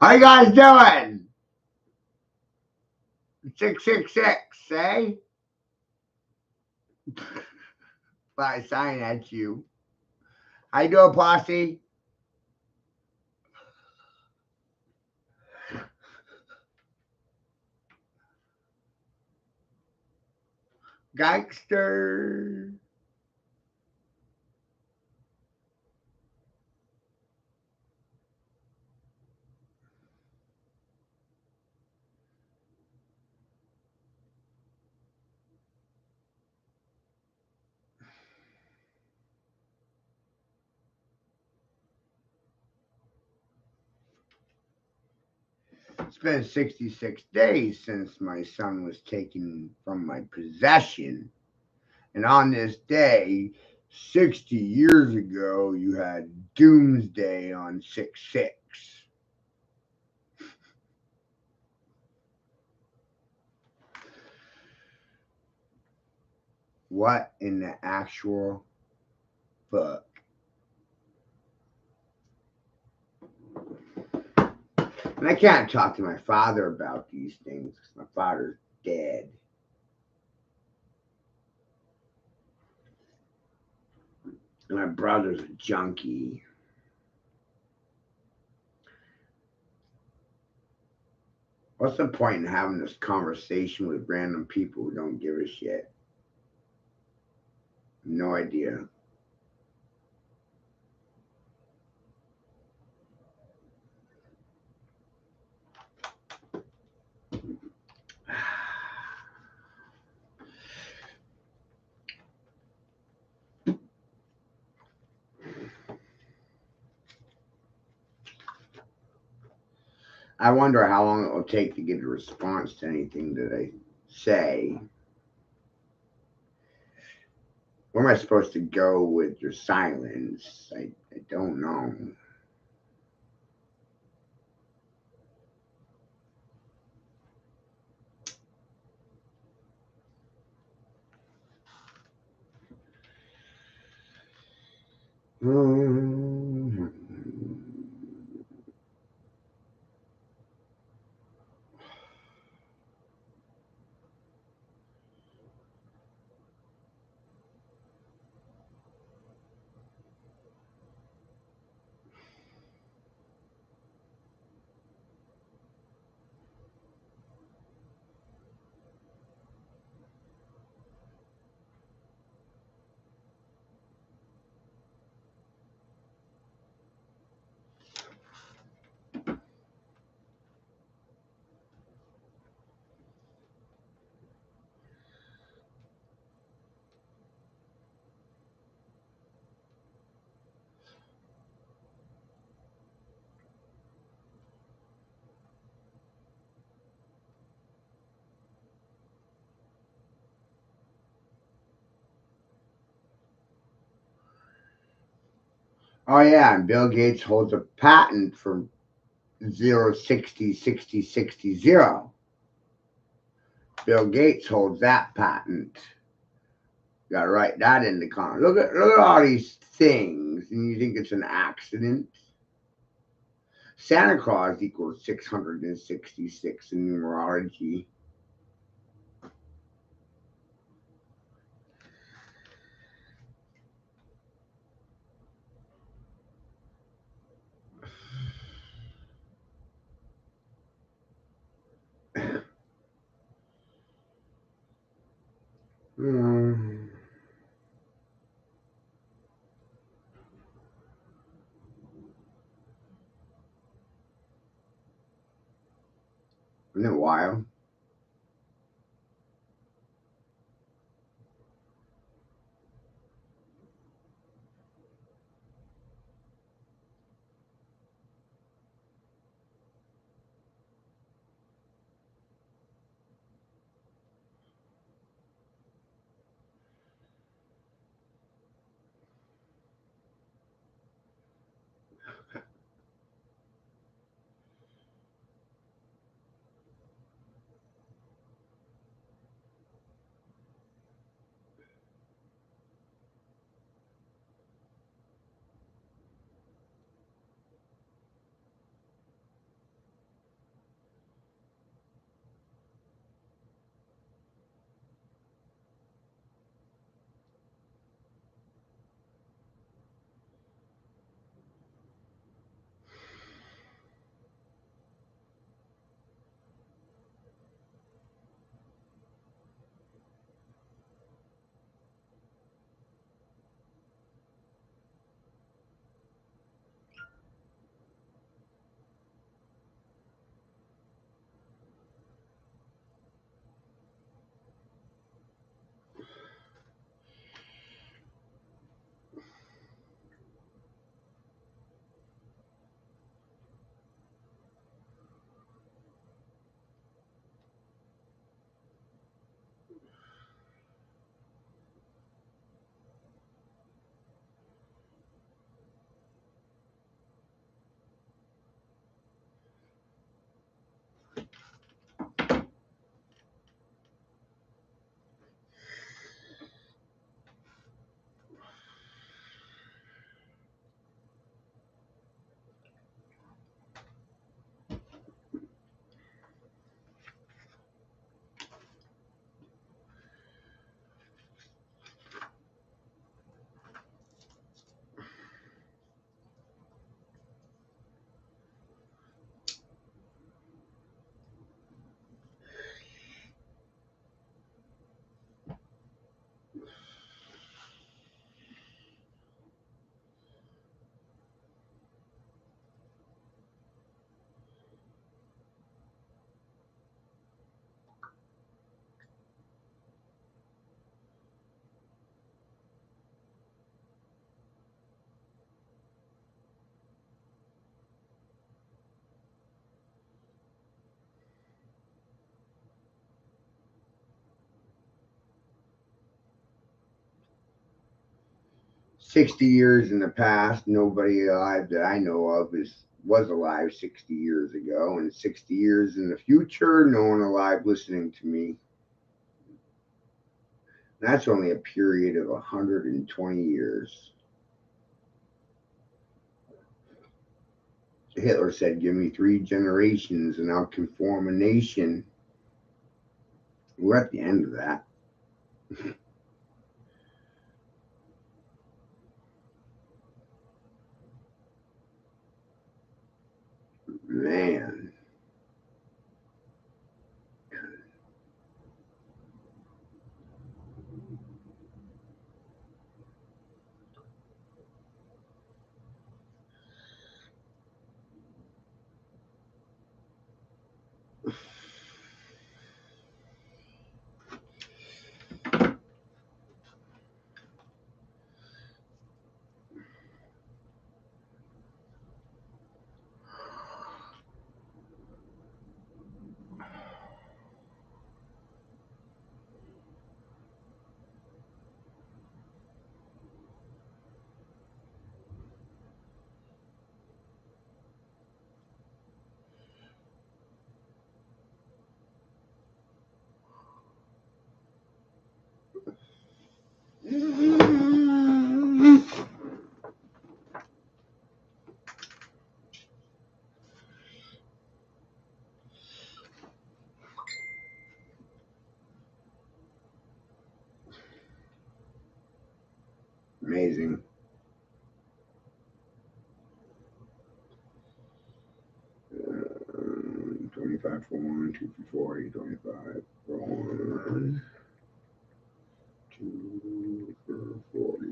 How you guys doing? 666, eh? By sign at you. How you doing, posse? Gangster. It's been 66 days since my son was taken from my possession. And on this day, 60 years ago, you had Doomsday on 6/6. What in the actual fuck? And I can't talk to my father about these things because my father's dead. And my brother's a junkie. What's the point in having this conversation with random people who don't give a shit? No idea. I wonder how long it will take to get a response to anything that I say. Where am I supposed to go with your silence? I don't know. Mhm. Oh yeah, and Bill Gates holds a patent for 0 60 60 60 0. Bill Gates holds that patent. You gotta write that in the comment. Look at all these things, and you think it's an accident? Santa Claus equals 666 in numerology. Hmm. Isn't it wild? 60 years in the past, nobody alive that I know of was alive 60 years ago, and 60 years in the future, no one alive listening to me. That's only a period of 120 years. Hitler said, "Give me 3 generations and I'll conform a nation." We're at the end of that. Man. Amazing. 25 for 1, 2 for 40, 25 for 1, 2 for 40.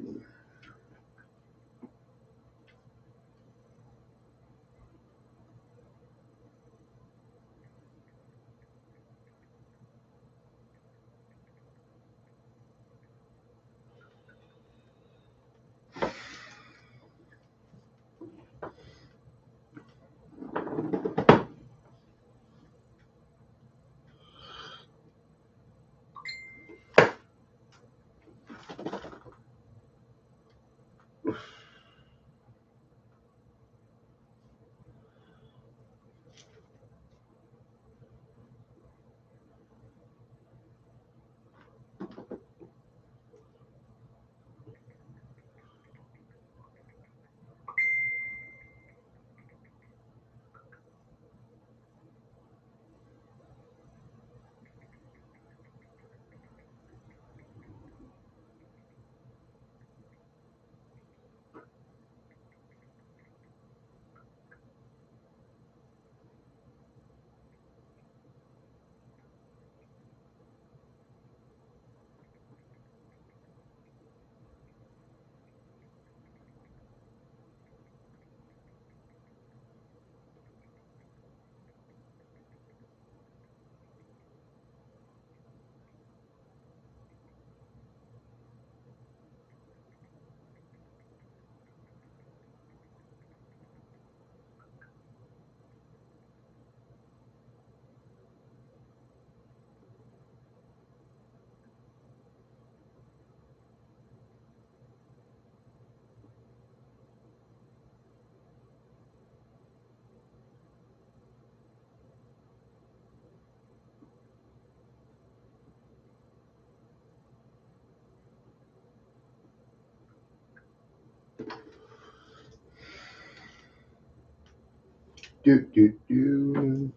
Do, do, do.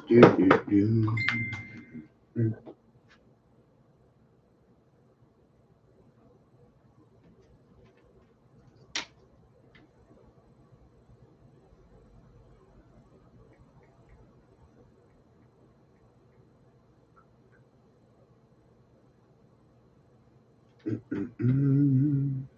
Do, do, do. Do, do, do.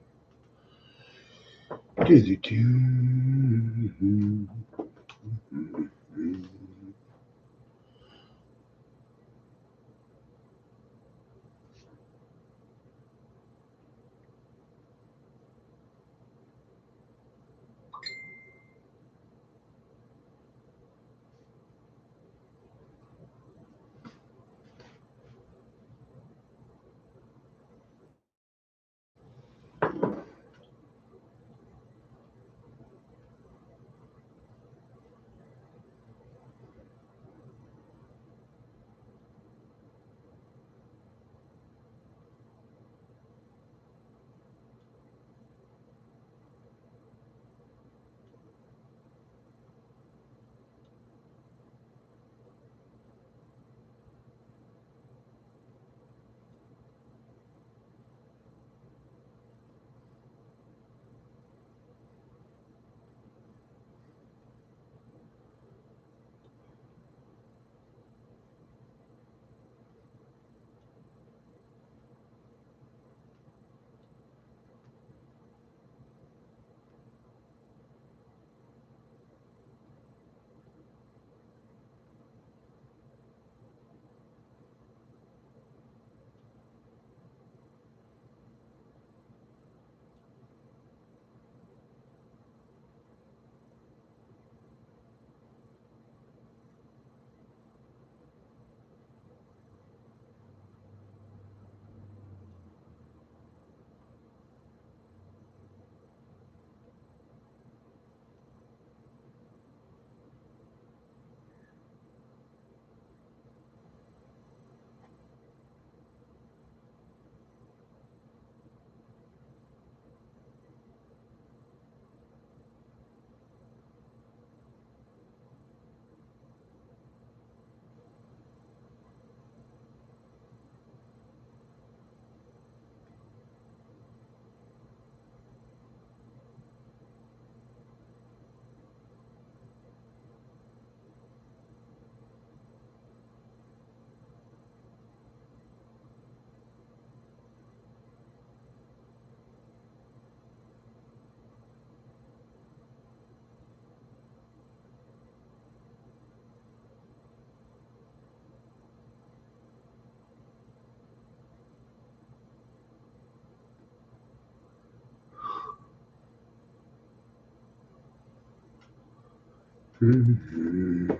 Mhm.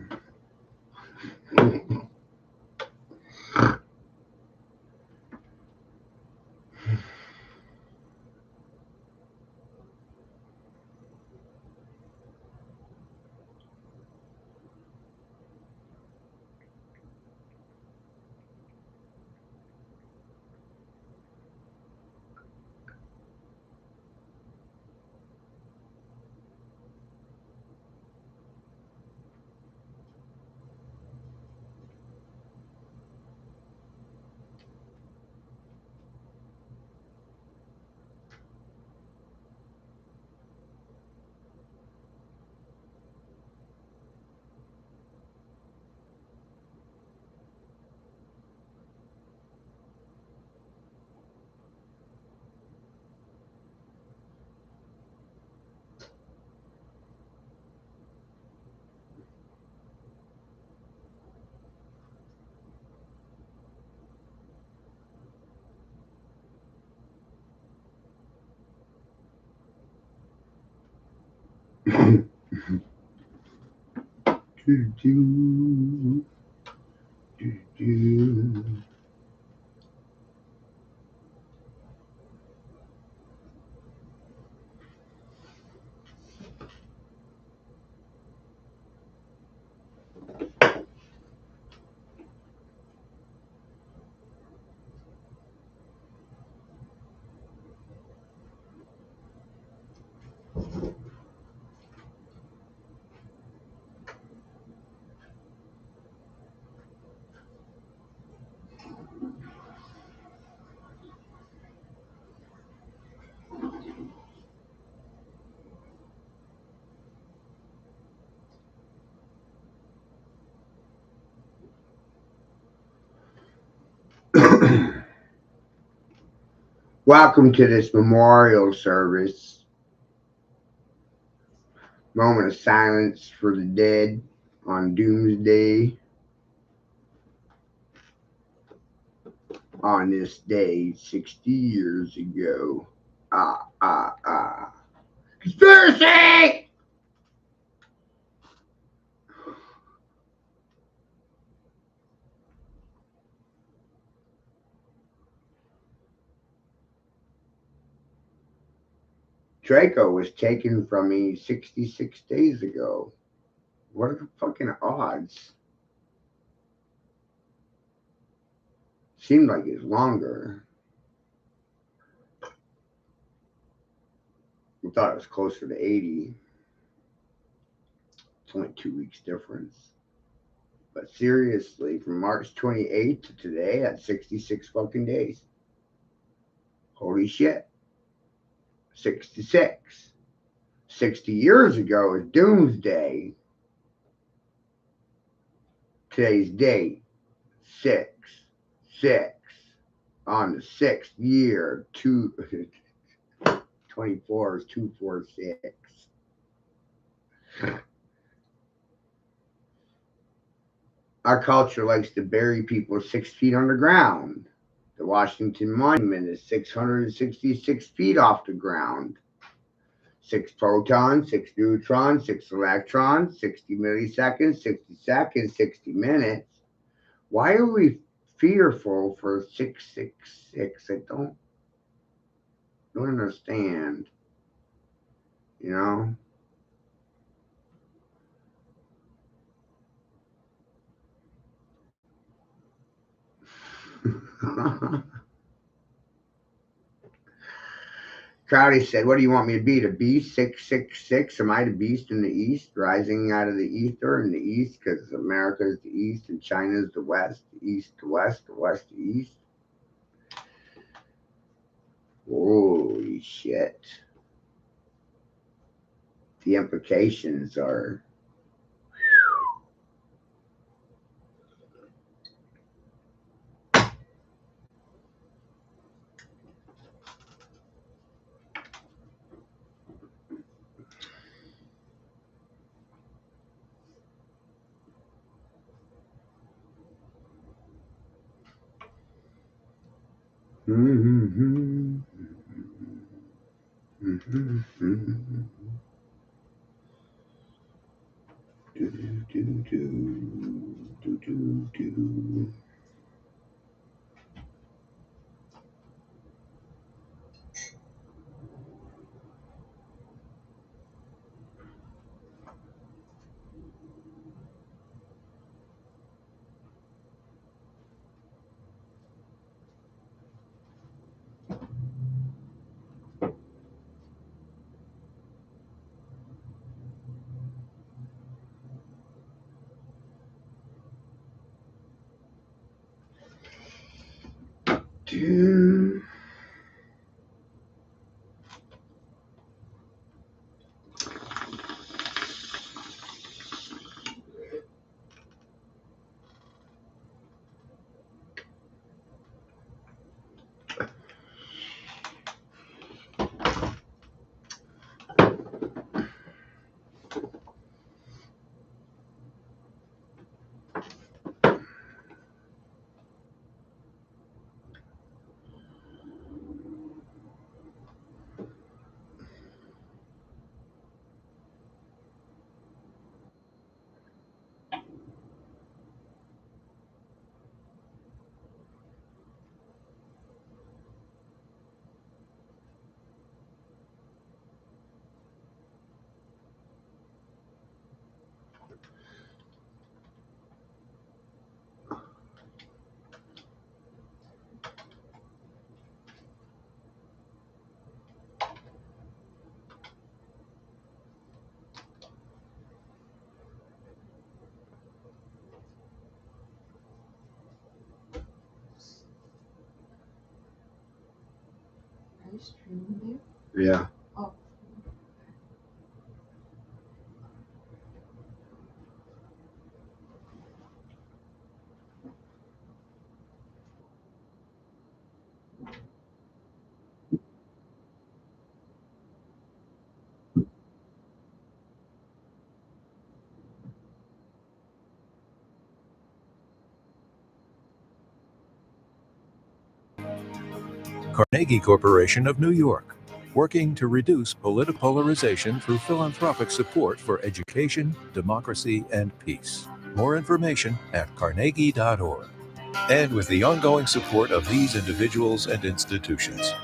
Do, do, do, do. Welcome to this memorial service. Moment of silence for the dead on Doomsday. On this day, 60 years ago. Ah, ah, ah. Conspiracy! Draco was taken from me 66 days ago. What are the fucking odds? Seemed like it's longer. I thought it was closer to 80. It's only 2 weeks difference. But seriously, from March 28th to today, that's 66 fucking days. Holy shit. 66. 60 years ago is Doomsday. Today's date, 6, 6. On the 6th year, 24 is 246. Our culture likes to bury people 6 feet underground. The Washington Monument is 666 feet off the ground. 6 protons, 6 neutrons, 6 electrons, 60 milliseconds, 60 seconds, 60 minutes. Why are we fearful for 666? I don't understand. You know? Crowley said, "What do you want me to be? The beast 666? Am I the beast in the east, rising out of the ether in the east? Because America is the east and China is the west, the east to west, the west to east." Holy shit. The implications are. Are you streaming Yeah. there? Oh. Carnegie Corporation of New York, working to reduce political polarization through philanthropic support for education, democracy, and peace. More information at carnegie.org. And with the ongoing support of these individuals and institutions.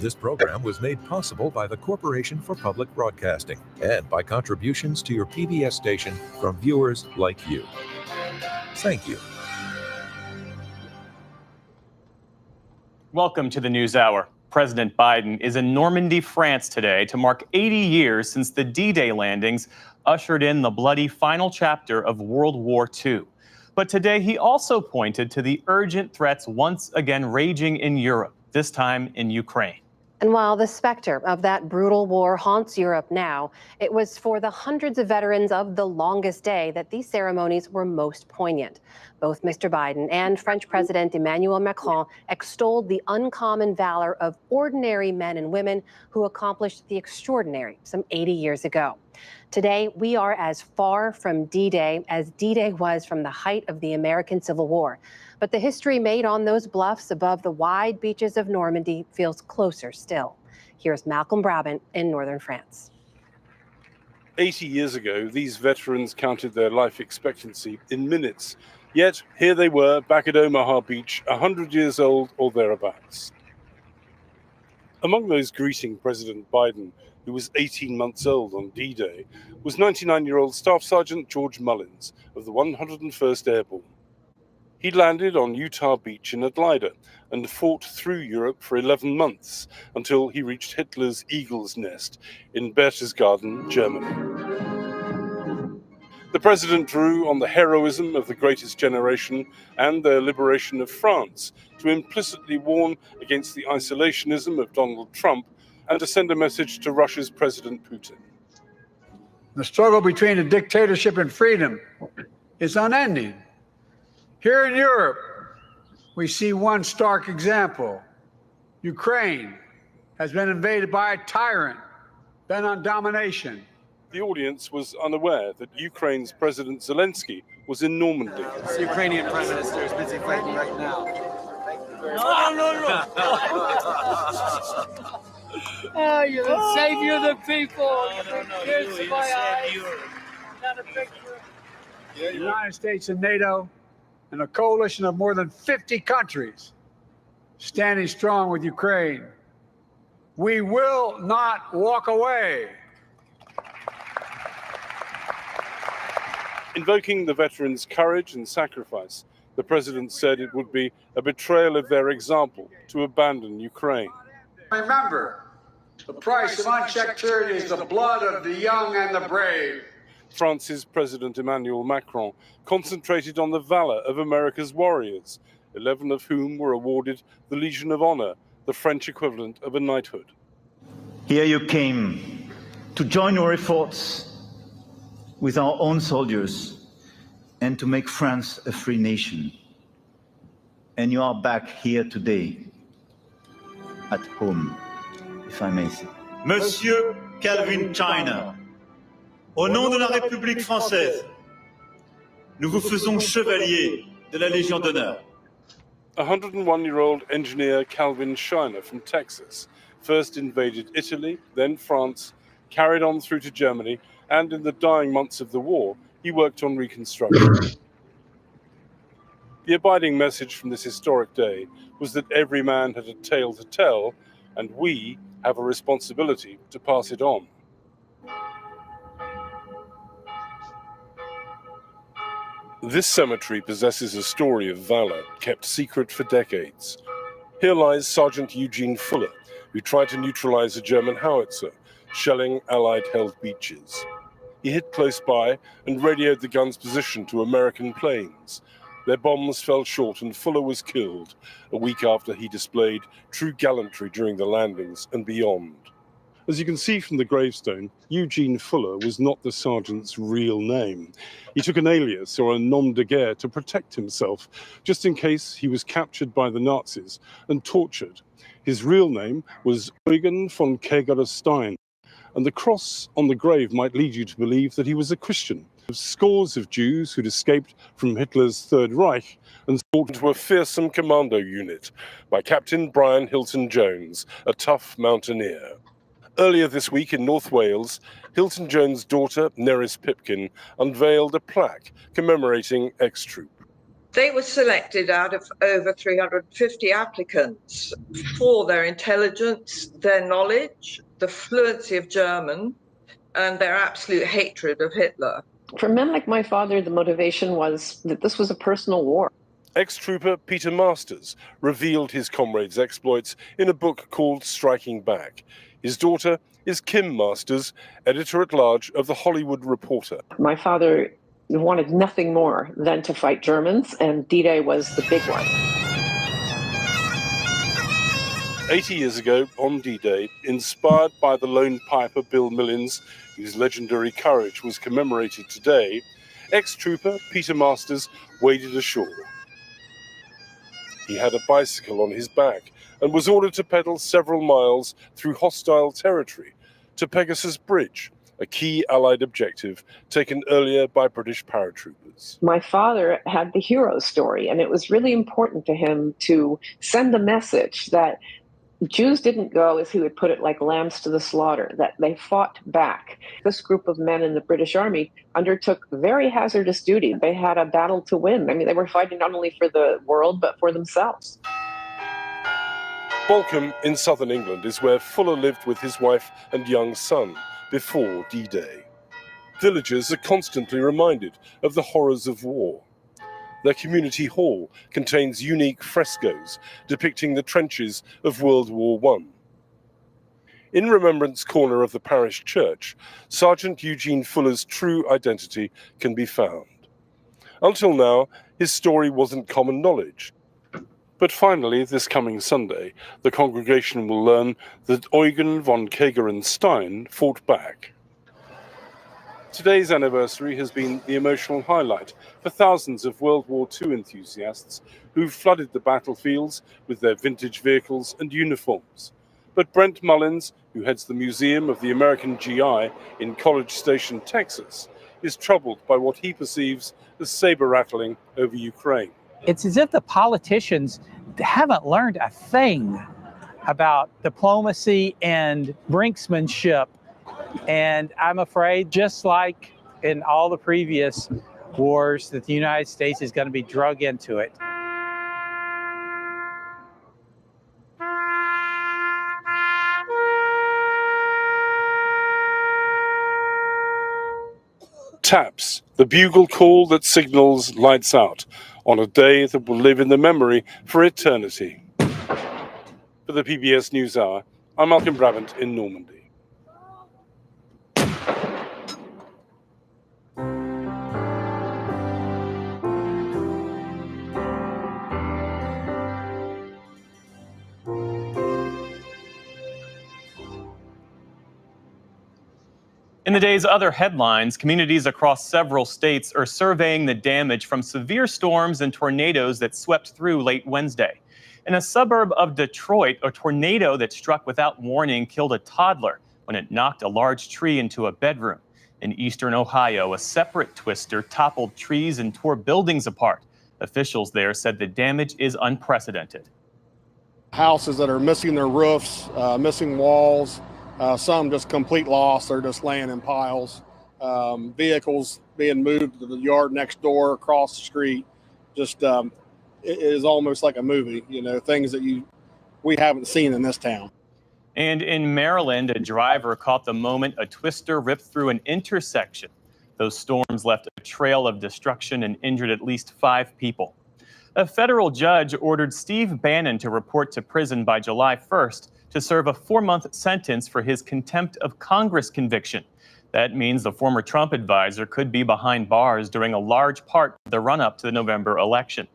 This program was made possible by the Corporation for Public Broadcasting and by contributions to your PBS station from viewers like you. Thank you. Welcome to the NewsHour. President Biden is in Normandy, France today to mark 80 years since the D-Day landings ushered in the bloody final chapter of World War II. But today he also pointed to the urgent threats once again raging in Europe, this time in Ukraine. And while the specter of that brutal war haunts Europe now, it was for the hundreds of veterans of the longest day that these ceremonies were most poignant. Both Mr. Biden and French President Emmanuel Macron extolled the uncommon valor of ordinary men and women who accomplished the extraordinary some 80 years ago. Today, we are as far from D-Day as D-Day was from the height of the American Civil War. But the history made on those bluffs above the wide beaches of Normandy feels closer still. Here's Malcolm Brabant in northern France. 80 years ago, these veterans counted their life expectancy in minutes. Yet, here they were, back at Omaha Beach, 100 years old or thereabouts. Among those greeting President Biden, who was 18 months old on D-Day, was 99-year-old Staff Sergeant George Mullins of the 101st Airborne. He landed on Utah Beach in Adlida and fought through Europe for 11 months until he reached Hitler's Eagle's Nest in Berchtesgaden, Germany. The president drew on the heroism of the greatest generation and their liberation of France to implicitly warn against the isolationism of Donald Trump and to send a message to Russia's President Putin. The struggle between a dictatorship and freedom is unending. Here in Europe, we see one stark example. Ukraine has been invaded by a tyrant bent on domination. The audience was unaware that Ukraine's President Zelensky was in Normandy. The Ukrainian Prime Minister is busy fighting right now. Oh, you're the savior of the people. Here's my eyes. Not a picture. The United States and NATO and a coalition of more than 50 countries standing strong with Ukraine. We will not walk away. Invoking the veterans' courage and sacrifice, the president said it would be a betrayal of their example to abandon Ukraine. Remember, the price of unchecked tyranny is the blood of the young and the brave. France's President Emmanuel Macron concentrated on the valor of America's warriors, 11 of whom were awarded the Legion of Honor, the French equivalent of a knighthood. Here you came to join your efforts with our own soldiers and to make France a free nation. And you are back here today, at home, if I may say. Monsieur Calvin China, au nom de la République française, nous vous faisons chevalier de la Légion d'honneur. 101-year-old engineer Calvin Schreiner from Texas first invaded Italy, then France, carried on through to Germany, and in the dying months of the war, he worked on reconstruction. The abiding message from this historic day was that every man had a tale to tell, and we have a responsibility to pass it on. This cemetery possesses a story of valor kept secret for decades. Here lies Sergeant Eugene Fuller, who tried to neutralize a German howitzer, shelling Allied-held beaches. He hid close by and radioed the gun's position to American planes. Their bombs fell short and Fuller was killed a week after he displayed true gallantry during the landings and beyond. As you can see from the gravestone, Eugene Fuller was not the sergeant's real name. He took an alias or a nom de guerre to protect himself, just in case he was captured by the Nazis and tortured. His real name was Eugen von Kägerer-Stein, and the cross on the grave might lead you to believe that he was a Christian. Scores of Jews who'd escaped from Hitler's Third Reich and fought into a fearsome commando unit by Captain Brian Hilton Jones, a tough mountaineer. Earlier this week in North Wales, Hilton Jones' daughter, Nerys Pipkin, unveiled a plaque commemorating ex-troop. They were selected out of over 350 applicants for their intelligence, their knowledge, the fluency of German, and their absolute hatred of Hitler. For men like my father, the motivation was that this was a personal war. Ex-trooper Peter Masters revealed his comrades' exploits in a book called Striking Back. His daughter is Kim Masters, editor-at-large of The Hollywood Reporter. My father wanted nothing more than to fight Germans, and D-Day was the big one. 80 years ago, on D-Day, inspired by the lone piper Bill Millins, whose legendary courage was commemorated today, ex-trooper Peter Masters waded ashore. He had a bicycle on his back and was ordered to pedal several miles through hostile territory to Pegasus Bridge, a key Allied objective taken earlier by British paratroopers. My father had the hero story, and it was really important to him to send the message that Jews didn't go, as he would put it, like lambs to the slaughter, that they fought back. This group of men in the British Army undertook very hazardous duty. They had a battle to win. I mean, they were fighting not only for the world, but for themselves. Balcombe in southern England is where Fuller lived with his wife and young son before D-Day. Villagers are constantly reminded of the horrors of war. Their community hall contains unique frescoes depicting the trenches of World War I. In Remembrance Corner of the parish church, Sergeant Eugene Fuller's true identity can be found. Until now, his story wasn't common knowledge. But finally, this coming Sunday, the congregation will learn that Eugen von Kägerer-Stein fought back. Today's anniversary has been the emotional highlight for thousands of World War II enthusiasts who've flooded the battlefields with their vintage vehicles and uniforms. But Brent Mullins, who heads the Museum of the American GI in College Station, Texas, is troubled by what he perceives as saber-rattling over Ukraine. It's as if the politicians haven't learned a thing about diplomacy and brinksmanship. And I'm afraid, just like in all the previous wars, that the United States is going to be drug into it. Taps, the bugle call that signals lights out on a day that will live in the memory for eternity. For the PBS NewsHour, I'm Malcolm Brabant in Normandy. In the day's other headlines, communities across several states are surveying the damage from severe storms and tornadoes that swept through late Wednesday. In a suburb of Detroit, a tornado that struck without warning killed a toddler when it knocked a large tree into a bedroom. In eastern Ohio, a separate twister toppled trees and tore buildings apart. Officials there said the damage is unprecedented. Houses that are missing their roofs, missing walls. Some just complete loss. They're just laying in piles. Vehicles being moved to the yard next door, across the street. Just it is almost like a movie. You know, things that we haven't seen in this town. And in Maryland, a driver caught the moment a twister ripped through an intersection. Those storms left a trail of destruction and injured at least 5 people. A federal judge ordered Steve Bannon to report to prison by July 1st. To serve a 4-month sentence for his contempt of Congress conviction. That means the former Trump advisor could be behind bars during a large part of the run-up to the November election.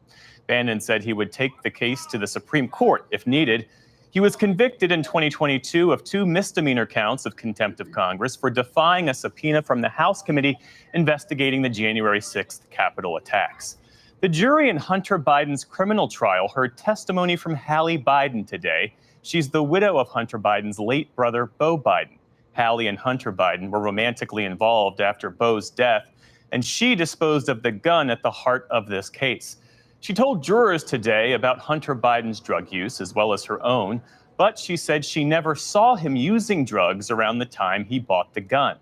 Bannon said he would take the case to the Supreme Court if needed. He was convicted in 2022 of 2 misdemeanor counts of contempt of Congress for defying a subpoena from the House committee investigating the January 6th Capitol attacks. The jury in Hunter Biden's criminal trial heard testimony from Hallie Biden today. She's the widow of Hunter Biden's late brother, Beau Biden. Hallie and Hunter Biden were romantically involved after Beau's death, and she disposed of the gun at the heart of this case. She told jurors today about Hunter Biden's drug use as well as her own, but she said she never saw him using drugs around the time he bought the gun.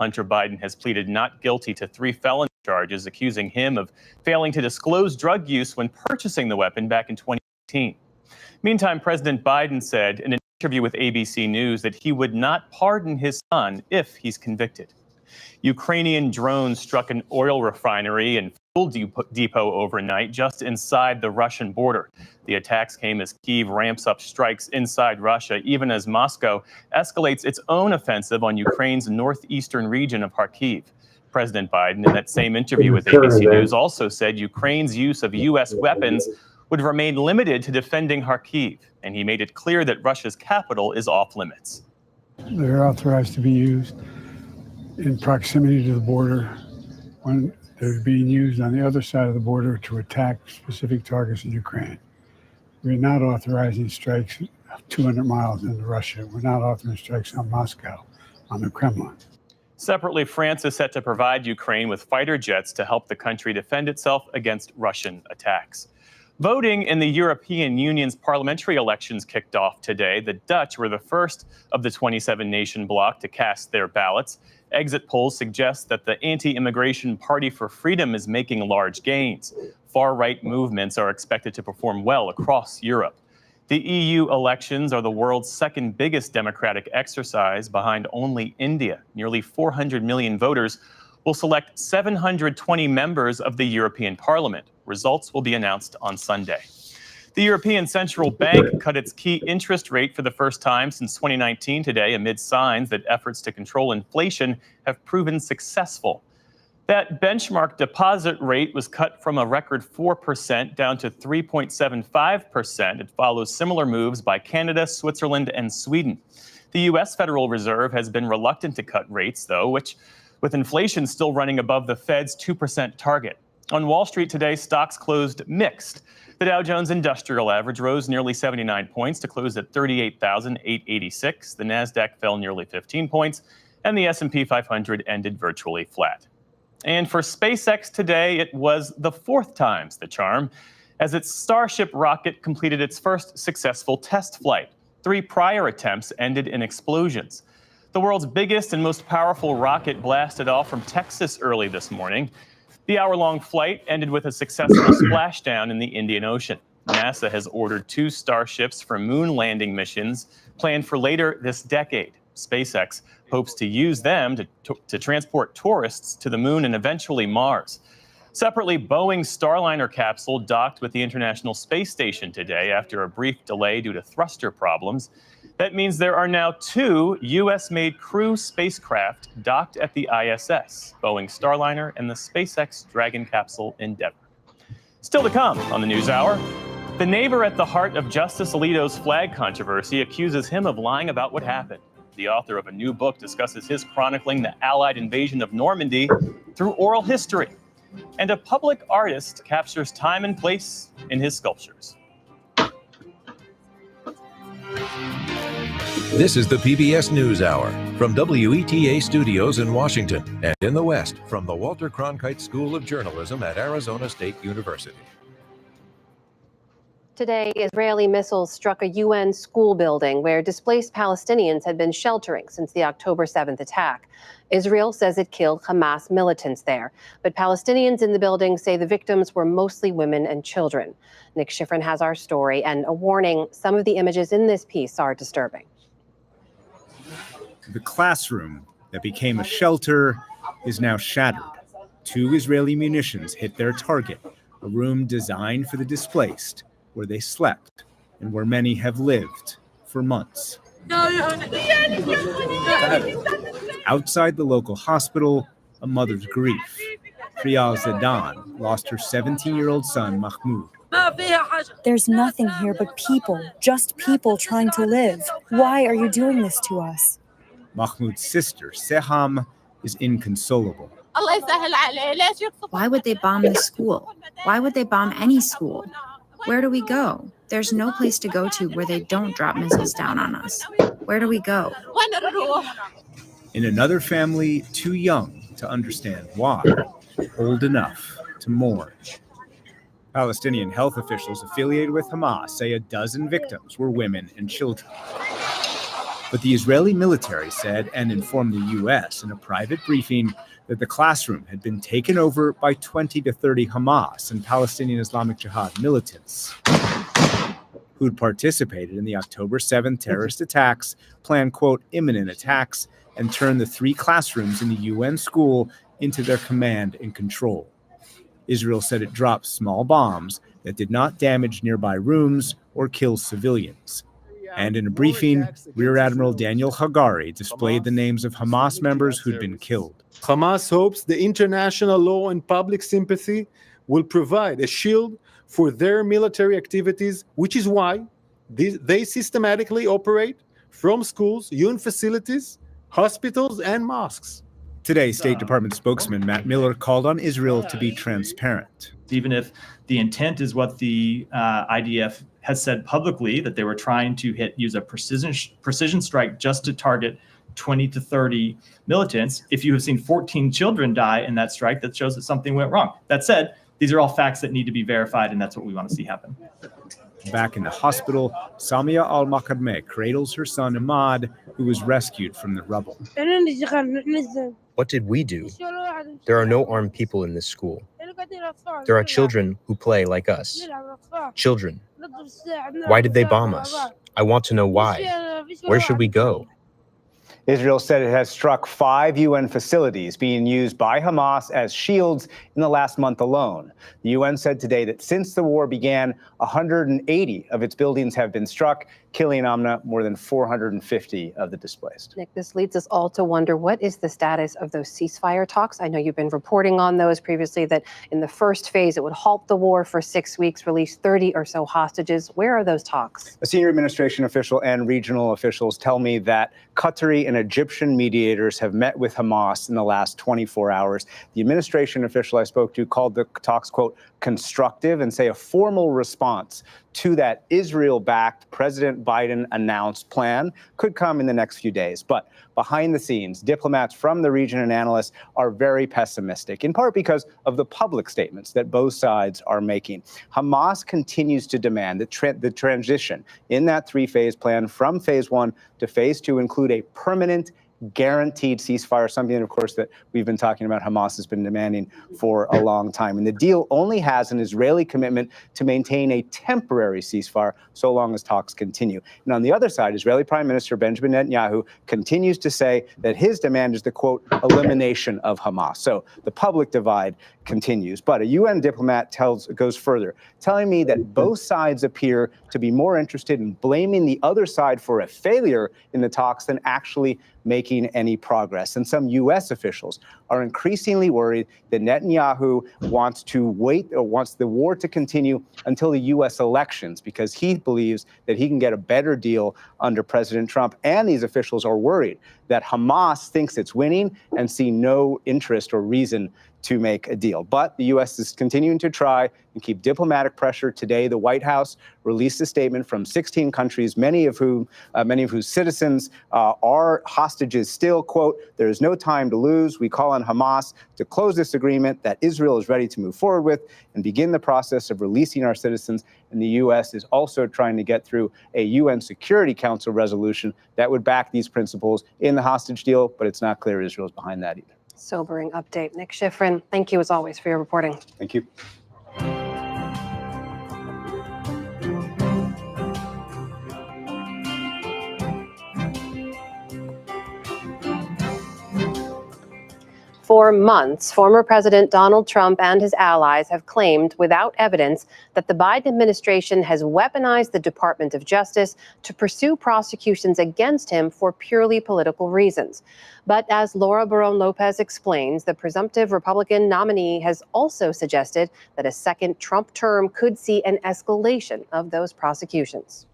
Hunter Biden has pleaded not guilty to 3 felony charges accusing him of failing to disclose drug use when purchasing the weapon back in 2018. Meantime, President Biden said in an interview with ABC News that he would not pardon his son if he's convicted. Ukrainian drones struck an oil refinery and fuel depot overnight just inside the Russian border. The attacks came as Kyiv ramps up strikes inside Russia, even as Moscow escalates its own offensive on Ukraine's northeastern region of Kharkiv. President Biden, in that same interview with ABC News, also said Ukraine's use of U.S. weapons would remain limited to defending Kharkiv, and he made it clear that Russia's capital is off limits. They're authorized to be used in proximity to the border when they're being used on the other side of the border to attack specific targets in Ukraine. We're not authorizing strikes 200 miles into Russia. We're not authorizing strikes on Moscow, on the Kremlin. Separately, France is set to provide Ukraine with fighter jets to help the country defend itself against Russian attacks. Voting in the European Union's parliamentary elections kicked off today. The Dutch were the first of the 27-nation bloc to cast their ballots. Exit polls suggest that the anti-immigration Party for Freedom is making large gains. Far-right movements are expected to perform well across Europe. The EU elections are the world's second biggest democratic exercise behind only India. Nearly 400 million voters will select 720 members of the European Parliament. Results will be announced on Sunday. The European Central Bank cut its key interest rate for the first time since 2019 today, amid signs that efforts to control inflation have proven successful. That benchmark deposit rate was cut from a record 4% down to 3.75%. It follows similar moves by Canada, Switzerland, and Sweden. The U.S. Federal Reserve has been reluctant to cut rates, though, which with inflation still running above the Fed's 2% target. On Wall Street today, stocks closed mixed. The Dow Jones Industrial Average rose nearly 79 points to close at 38,886. The Nasdaq fell nearly 15 points, and the S&P 500 ended virtually flat. And for SpaceX today, it was the fourth time's the charm, as its Starship rocket completed its first successful test flight. 3 prior attempts ended in explosions. The world's biggest and most powerful rocket blasted off from Texas early this morning. The hour-long flight ended with a successful splashdown in the Indian Ocean. NASA has ordered 2 Starships for moon landing missions planned for later this decade. SpaceX hopes to use them to transport tourists to the moon and eventually Mars. Separately, Boeing's Starliner capsule docked with the International Space Station today after a brief delay due to thruster problems. That means there are now 2 U.S.-made crew spacecraft docked at the ISS, Boeing Starliner and the SpaceX Dragon capsule Endeavour. Still to come on the NewsHour, the neighbor at the heart of Justice Alito's flag controversy accuses him of lying about what happened. The author of a new book discusses his chronicling the Allied invasion of Normandy through oral history. And a public artist captures time and place in his sculptures. This is the PBS NewsHour from WETA Studios in Washington and in the West from the Walter Cronkite School of Journalism at Arizona State University. Today, Israeli missiles struck a UN school building where displaced Palestinians had been sheltering since the October 7th attack. Israel says it killed Hamas militants there, but Palestinians in the building say the victims were mostly women and children. Nick Schifrin has our story and a warning: some of the images in this piece are disturbing. The classroom that became a shelter is now shattered. 2 Israeli munitions hit their target, a room designed for the displaced, where they slept and where many have lived for months. Outside the local hospital, a mother's grief. Priyal Zedan lost her 17-year-old son, Mahmoud. There's nothing here but people, just people trying to live. Why are you doing this to us? Mahmoud's sister, Seham, is inconsolable. Why would they bomb the school? Why would they bomb any school? Where do we go? There's no place to go to where they don't drop missiles down on us. Where do we go? In another family, too young to understand why, old enough to mourn. Palestinian health officials affiliated with Hamas say a dozen victims were women and children. But the Israeli military said and informed the U.S. in a private briefing that the classroom had been taken over by 20 to 30 Hamas and Palestinian Islamic Jihad militants who'd participated in the October 7th terrorist attacks, planned, quote, imminent attacks, and turned the 3 classrooms in the UN school into their command and control. Israel said it dropped small bombs that did not damage nearby rooms or kill civilians. And in a briefing, Rear Admiral Daniel Hagari displayed the names of Hamas members who'd been killed. Hamas hopes the international law and public sympathy will provide a shield for their military activities, which is why they systematically operate from schools, UN facilities, hospitals, and mosques. Today, State Department spokesman Matt Miller called on Israel to be transparent. Even if the intent is what the IDF has said publicly, that they were trying to use a precision strike just to target 20 to 30 militants. If you have seen 14 children die in that strike, that shows that something went wrong. That said, these are all facts that need to be verified, and that's what we want to see happen. Back in the hospital, Samia Al-Makadmeh cradles her son Ahmad, who was rescued from the rubble. What did we do? There are no armed people in this school. There are children who play like us. Children. Why did they bomb us? I want to know why. Where should we go? Israel said it has struck 5 UN facilities being used by Hamas as shields in the last month alone. The UN said today that since the war began, 180 of its buildings have been struck, killing more than 450 of the displaced. Nick, this leads us all to wonder, what is the status of those ceasefire talks? I know you've been reporting on those previously, that in the first phase, it would halt the war for 6 weeks, release 30 or so hostages. Where are those talks? A senior administration official and regional officials tell me that Qatari and Egyptian mediators have met with Hamas in the last 24 hours. The administration official I spoke to called the talks, quote, constructive, and say a formal response to that Israel-backed President Biden announced plan could come in the next few days. But behind the scenes, diplomats from the region and analysts are very pessimistic, in part because of the public statements that both sides are making. Hamas continues to demand that the transition in that three-phase plan from phase 1 to phase 2 include a permanent guaranteed ceasefire, something, of course, that we've been talking about Hamas has been demanding for a long time. And the deal only has an Israeli commitment to maintain a temporary ceasefire so long as talks continue. And on the other side, Israeli Prime Minister Benjamin Netanyahu continues to say that his demand is the, quote, elimination of Hamas. So the public divide continues. But a UN diplomat goes further, telling me that both sides appear to be more interested in blaming the other side for a failure in the talks than actually making any progress. And some U.S. officials are increasingly worried that Netanyahu wants to wait or wants the war to continue until the U.S. elections, because he believes that he can get a better deal under President Trump. And these officials are worried that Hamas thinks it's winning and see no interest or reason to make a deal. But the U.S. is continuing to try and keep diplomatic pressure. Today, the White House released a statement from 16 countries, many of whose citizens are hostages still. Quote, there is no time to lose. We call on Hamas to close this agreement that Israel is ready to move forward with and begin the process of releasing our citizens. And the U.S. is also trying to get through a UN Security Council resolution that would back these principles in the hostage deal, but it's not clear Israel is behind that either. Sobering update. Nick Schifrin, thank you as always for your reporting. Thank you. For months, former President Donald Trump and his allies have claimed without evidence that the Biden administration has weaponized the Department of Justice to pursue prosecutions against him for purely political reasons. But as Laura Barron Lopez explains, the presumptive Republican nominee has also suggested that a second Trump term could see an escalation of those prosecutions.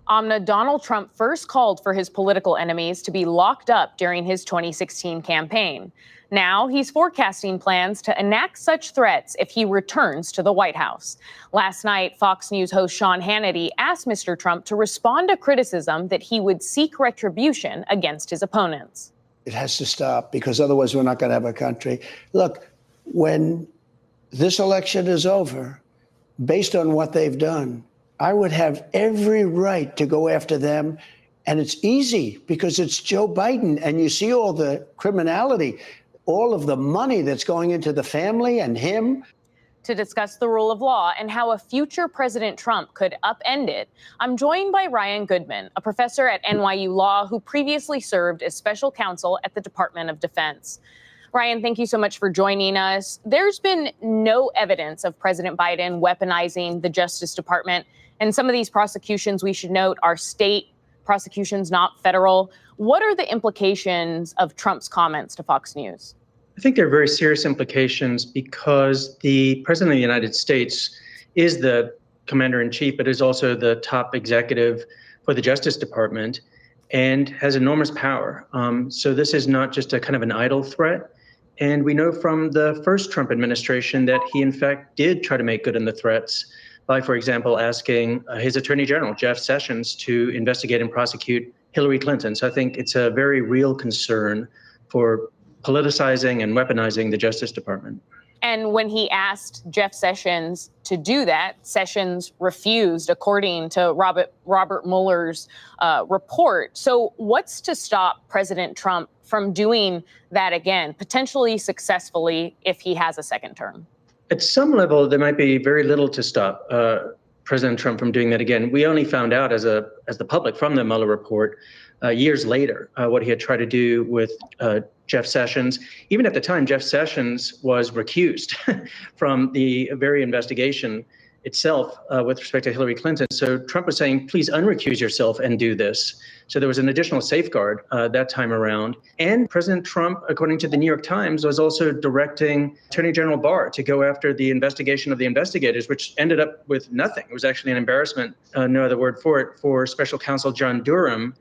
Amna, Donald Trump first called for his political enemies to be locked up during his 2016 campaign. Now he's forecasting plans to enact such threats if he returns to the White House. Last night, Fox News host Sean Hannity asked Mr. Trump to respond to criticism that he would seek retribution against his opponents. It has to stop, because otherwise we're not going to have a country. Look, when this election is over, based on what they've done, I would have every right to go after them. And it's easy because it's Joe Biden. And you see all the criminality, all of the money that's going into the family and him. To discuss the rule of law and how a future President Trump could upend it, I'm joined by Ryan Goodman, a professor at NYU Law who previously served as special counsel at the Department of Defense. Ryan, thank you so much for joining us. There's been no evidence of President Biden weaponizing the Justice Department. And some of these prosecutions, we should note, are state prosecutions, not federal. What are the implications of Trump's comments to Fox News? I think there are very serious implications because the President of the United States is the commander-in-chief, but is also the top executive for the Justice Department and has enormous power. So this is not just a kind of an idle threat. And we know from the first Trump administration that he, in fact, did try to make good on the threats by, for example, asking his Attorney General, Jeff Sessions, to investigate and prosecute Hillary Clinton. So I think it's a very real concern for politicizing and weaponizing the Justice Department. And when he asked Jeff Sessions to do that, Sessions refused, according to Robert Mueller's report. So what's to stop President Trump from doing that again, potentially successfully, if he has a second term? At some level, there might be very little to stop President Trump from doing that again. We only found out as the public from the Mueller report years later what he had tried to do with Jeff Sessions. Even at the time, Jeff Sessions was recused from the very investigation itself with respect to Hillary Clinton. So Trump was saying, please unrecuse yourself and do this. So there was an additional safeguard that time around. And President Trump, according to the New York Times, was also directing Attorney General Barr to go after the investigation of the investigators, which ended up with nothing. It was actually an embarrassment, no other word for it, for Special Counsel John Durham.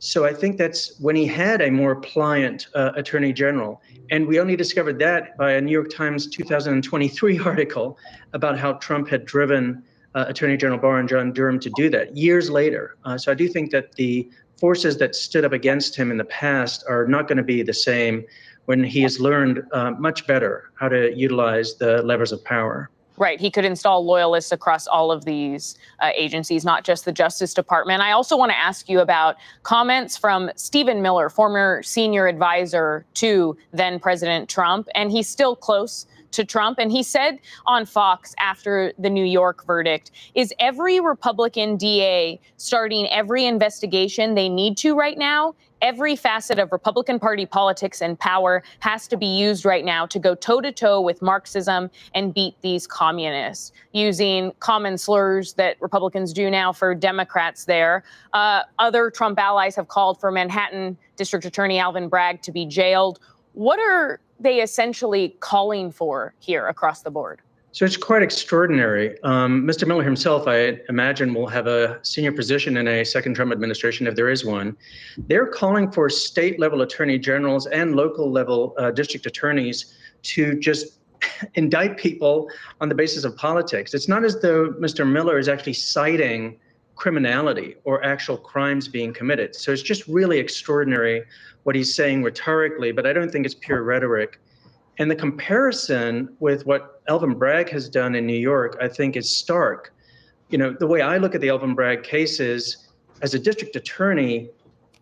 So I think that's when he had a more pliant attorney general. And we only discovered that by a New York Times 2023 article about how Trump had driven Attorney General Barr and John Durham to do that years later. So I do think that the forces that stood up against him in the past are not going to be the same when he has learned much better how to utilize the levers of power. Right. He could install loyalists across all of these agencies, not just the Justice Department. I also want to ask you about comments from Stephen Miller, former senior advisor to then President Trump, and he's still close to Trump. And he said on Fox after the New York verdict, is every Republican DA starting every investigation they need to right now? Every facet of Republican Party politics and power has to be used right now to go toe-to-toe with Marxism and beat these communists, using common slurs that Republicans do now for Democrats there. Other Trump allies have called for Manhattan District Attorney Alvin Bragg to be jailed. What are they essentially calling for here across the board? So it's quite extraordinary. Mr. Miller himself, I imagine, will have a senior position in a second Trump administration if there is one. They're calling for state-level attorney generals and local-level district attorneys to just indict people on the basis of politics. It's not as though Mr. Miller is actually citing criminality or actual crimes being committed. So it's just really extraordinary what he's saying rhetorically, but I don't think it's pure rhetoric. And the comparison with what Alvin Bragg has done in New York, I think, is stark. You know, the way I look at the Alvin Bragg case is, as a district attorney,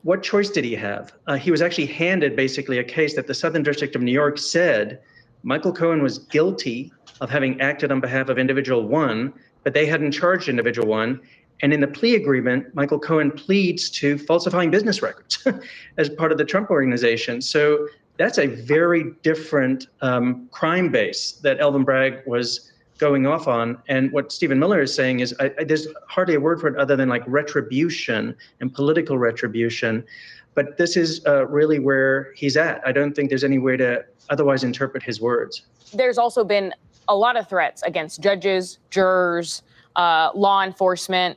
what choice did he have? He was actually handed basically a case that the Southern District of New York said Michael Cohen was guilty of having acted on behalf of individual one, but they hadn't charged individual one. And in the plea agreement, Michael Cohen pleads to falsifying business records as part of the Trump organization. So that's a very different crime base that Alvin Bragg was going off on. And what Stephen Miller is saying is there's hardly a word for it other than like retribution and political retribution. But this is really where he's at. I don't think there's any way to otherwise interpret his words. There's also been a lot of threats against judges, jurors, law enforcement.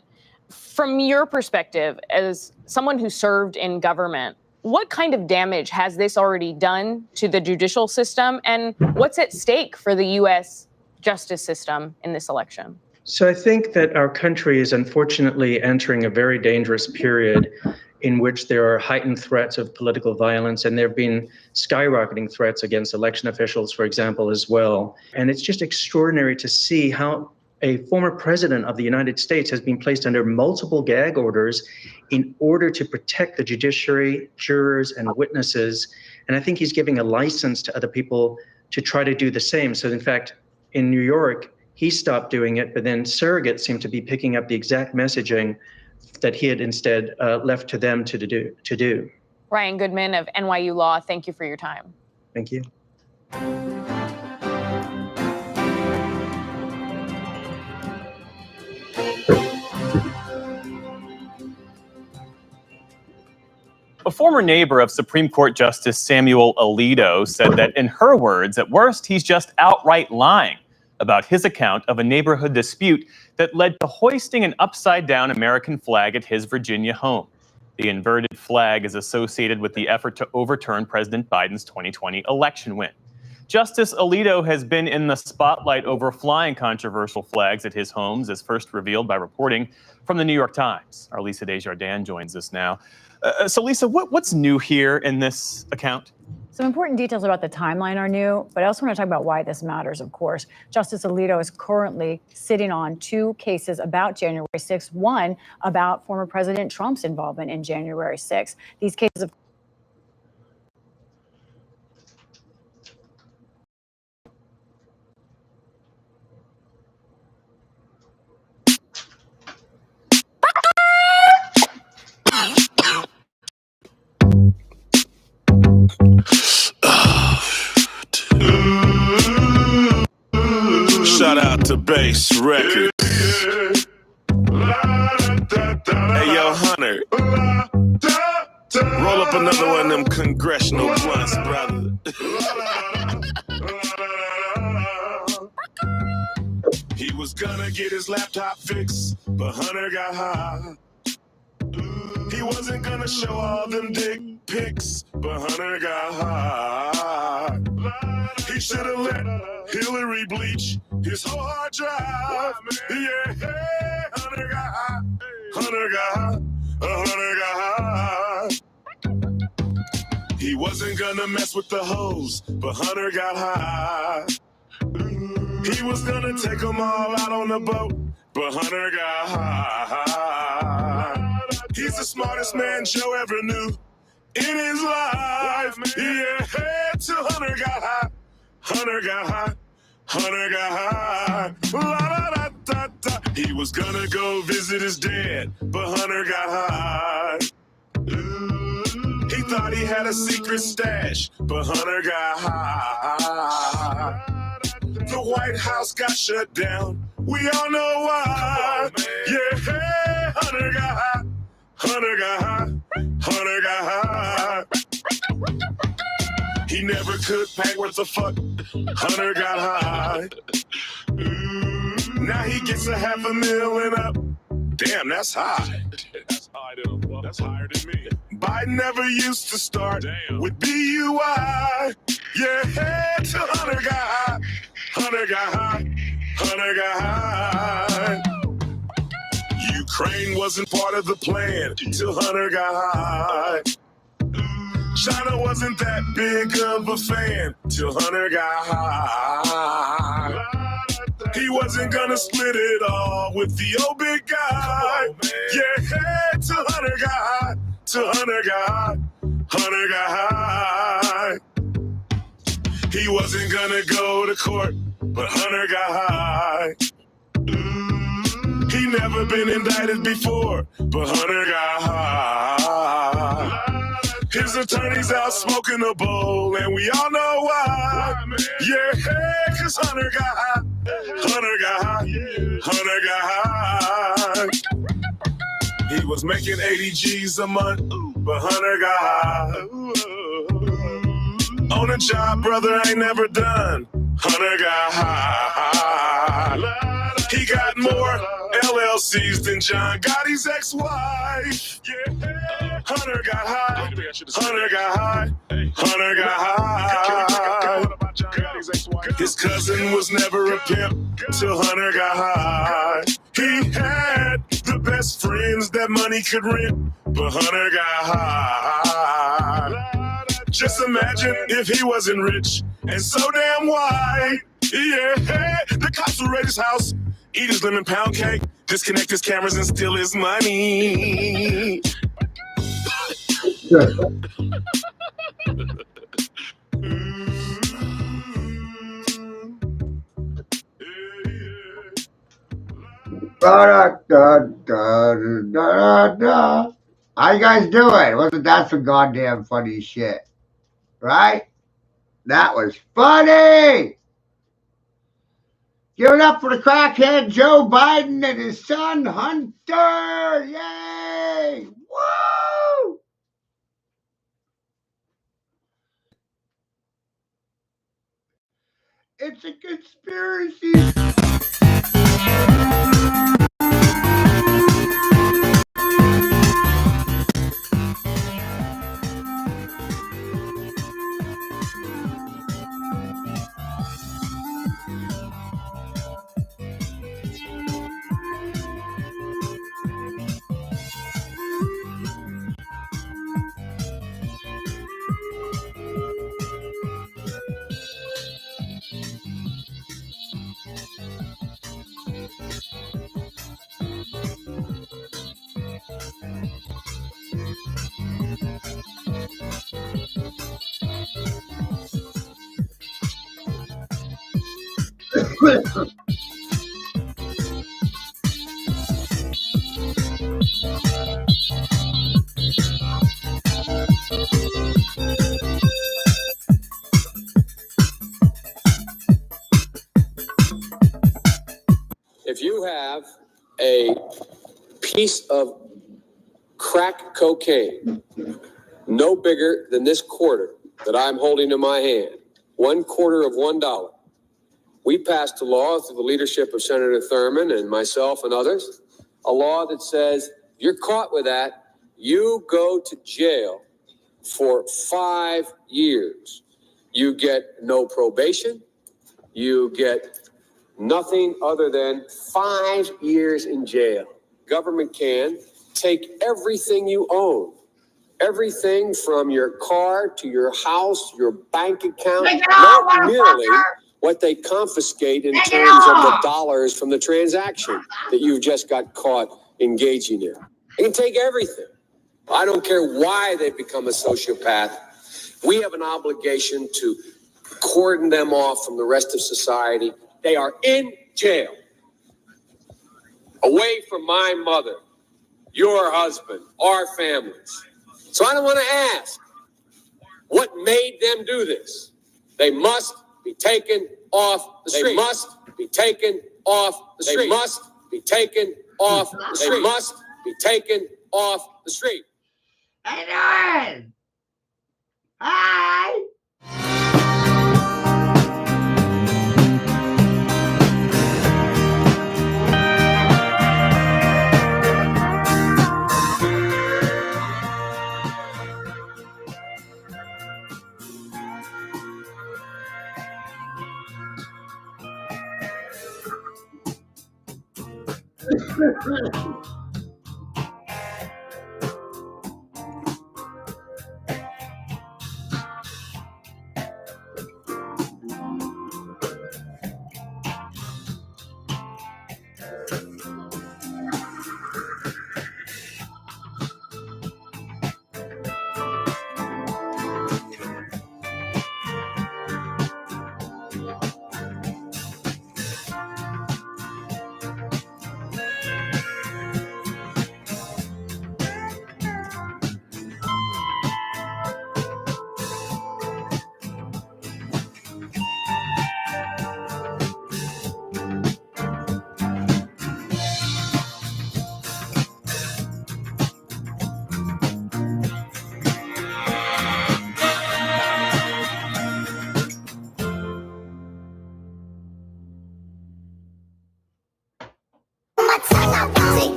From your perspective, as someone who served in government, what kind of damage has this already done to the judicial system, and what's at stake for the U.S. justice system in this election? So I think that our country is unfortunately entering a very dangerous period in which there are heightened threats of political violence, and there have been skyrocketing threats against election officials, for example, as well. And it's just extraordinary to see how a former president of the United States has been placed under multiple gag orders in order to protect the judiciary, jurors, and witnesses. And I think he's giving a license to other people to try to do the same. So in fact, in New York, he stopped doing it, but then surrogates seem to be picking up the exact messaging that he had instead left to them to do. Ryan Goodman of NYU Law, thank you for your time. Thank you. A former neighbor of Supreme Court Justice Samuel Alito said that, in her words, at worst, he's just outright lying about his account of a neighborhood dispute that led to hoisting an upside-down American flag at his Virginia home. The inverted flag is associated with the effort to overturn President Biden's 2020 election win. Justice Alito has been in the spotlight over flying controversial flags at his homes, as first revealed by reporting from the New York Times. Our Lisa Desjardins joins us now. So, Lisa, what's new here in this account? Some important details about the timeline are new, but I also want to talk about why this matters, of course. Justice Alito is currently sitting on two cases about January 6th, one about former President Trump's involvement in January 6th. These cases, of Shout out to Bass Records. Hey, yo, Hunter. Roll up another one of them congressional blunts, brother. He was gonna get his laptop fixed, but Hunter got high. He wasn't gonna show all them dick pics, but Hunter got high. He should have let Hillary bleach his whole hard drive. Yeah, hey, Hunter got high. Hunter got high. Hunter got high. He wasn't gonna mess with the hoes, but Hunter got high. He was gonna take them all out on the boat, but Hunter got high. He's the smartest man Joe ever knew in his life. Yeah, hey, till Hunter got high. Hunter got high. Hunter got high. La, da, da, da, da. He was gonna go visit his dad, but Hunter got high. He thought he had a secret stash, but Hunter got high. The White House got shut down. We all know why. Yeah, hey, Hunter got high. Hunter got high. Hunter got high. He never could pack worth a fuck. Hunter got high. Now he gets a $500,000 and up. Damn, that's high. That's high to him. That's higher than me. Biden never used to start with BUI. Yeah, hey, till Hunter got high. Hunter got high. Hunter got high. Ukraine wasn't part of the plan till Hunter got high. China wasn't that big of a fan till Hunter got high. He wasn't gonna split it all with the old big guy. Yeah, hey, till Hunter got high. Till Hunter got high. Hunter got high. He wasn't gonna go to court, but Hunter got high. He never been indicted before, but Hunter got high. His attorney's out smoking a bowl, and we all know why. Yeah, hey, cause Hunter got high. Hunter got high. Hunter got high. He was making 80 G's a month, but Hunter got high. On a job brother ain't never done, Hunter got high. He got more LLCs than John Gotti's ex-wife. Yeah, Hunter got high. Hunter got high. Hunter got high. His cousin was never a pimp till Hunter got high. He had the best friends that money could rent, but Hunter got high. Just imagine if he wasn't rich and so damn white. Yeah, the cops would raid his house, eat his lemon pound cake, disconnect his cameras and steal his money. How you guys doing? Wasn't that some goddamn funny shit? Right? That was funny! Give it up for the crackhead Joe Biden and his son Hunter! Yay! Woo! It's a conspiracy. If you have a piece of crack cocaine, no bigger than this quarter that I'm holding in my hand, $0.25 of $1. We passed a law through the leadership of Senator Thurmond and myself and others, a law that says if you're caught with that, you go to jail for 5 years. You get no probation. You get nothing other than 5 years in jail. Government can take everything you own, everything from your car to your house, your bank account, not merely what they confiscate in terms of the dollars from the transaction that you've just got caught engaging in. They can take everything. I don't care why they've become a sociopath. We have an obligation to cordon them off from the rest of society. They are in jail, away from my mother, your husband, our families. So I don't want to ask what made them do this. They must be taken off the street. They must be taken off the street. They must be taken off the street. They must be taken off the street. How you doing? Hi.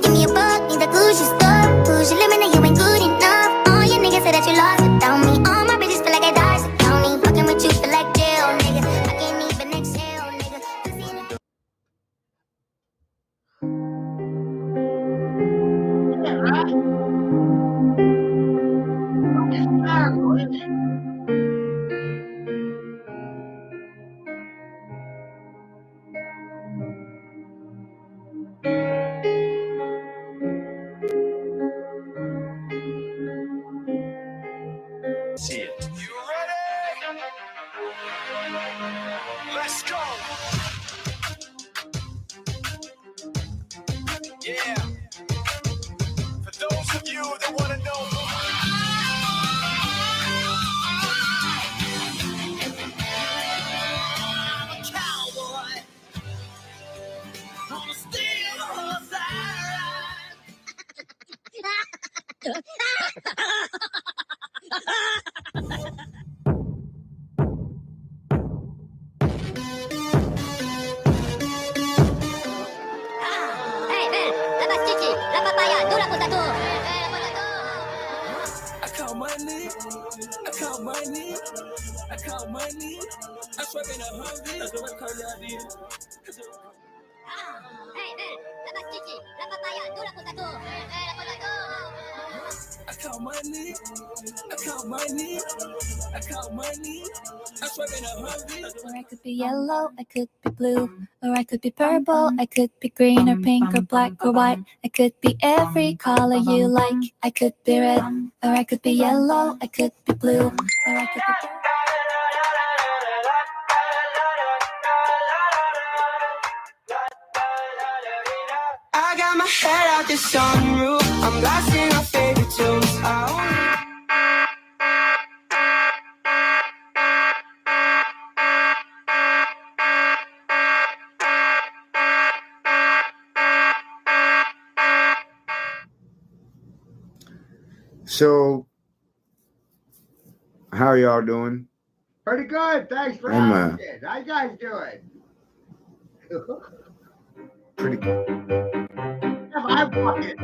Give me a buck, need the Gucci stuff. Gucci limit, you ain't good enough. All your niggas say that you lost without me. All my bitches feel like I died County. Fucking with you feel like jail, nigga. I can't even exhale, nigga. See it. You ready? Let's go. Yeah. For those of you that want to know more. I'm a cowboy. On a steel horse I ride. I count money, I count money, I count money. I swear in a Humvee, that's what I call y'all did. I count money, I count money, I count money. I swear in a Humvee. Or I could be yellow, I could be blue, or I could be purple, I could be green or pink or black or white. I could be every color you like. I could be red, or I could be yellow, I could be blue, or I could be purple. I got my head out the sunroof. I'm blasting our favorite tunes. So, how are y'all doing? Pretty good. Thanks for I'm, asking. How you guys doing? Pretty good. I'm fucking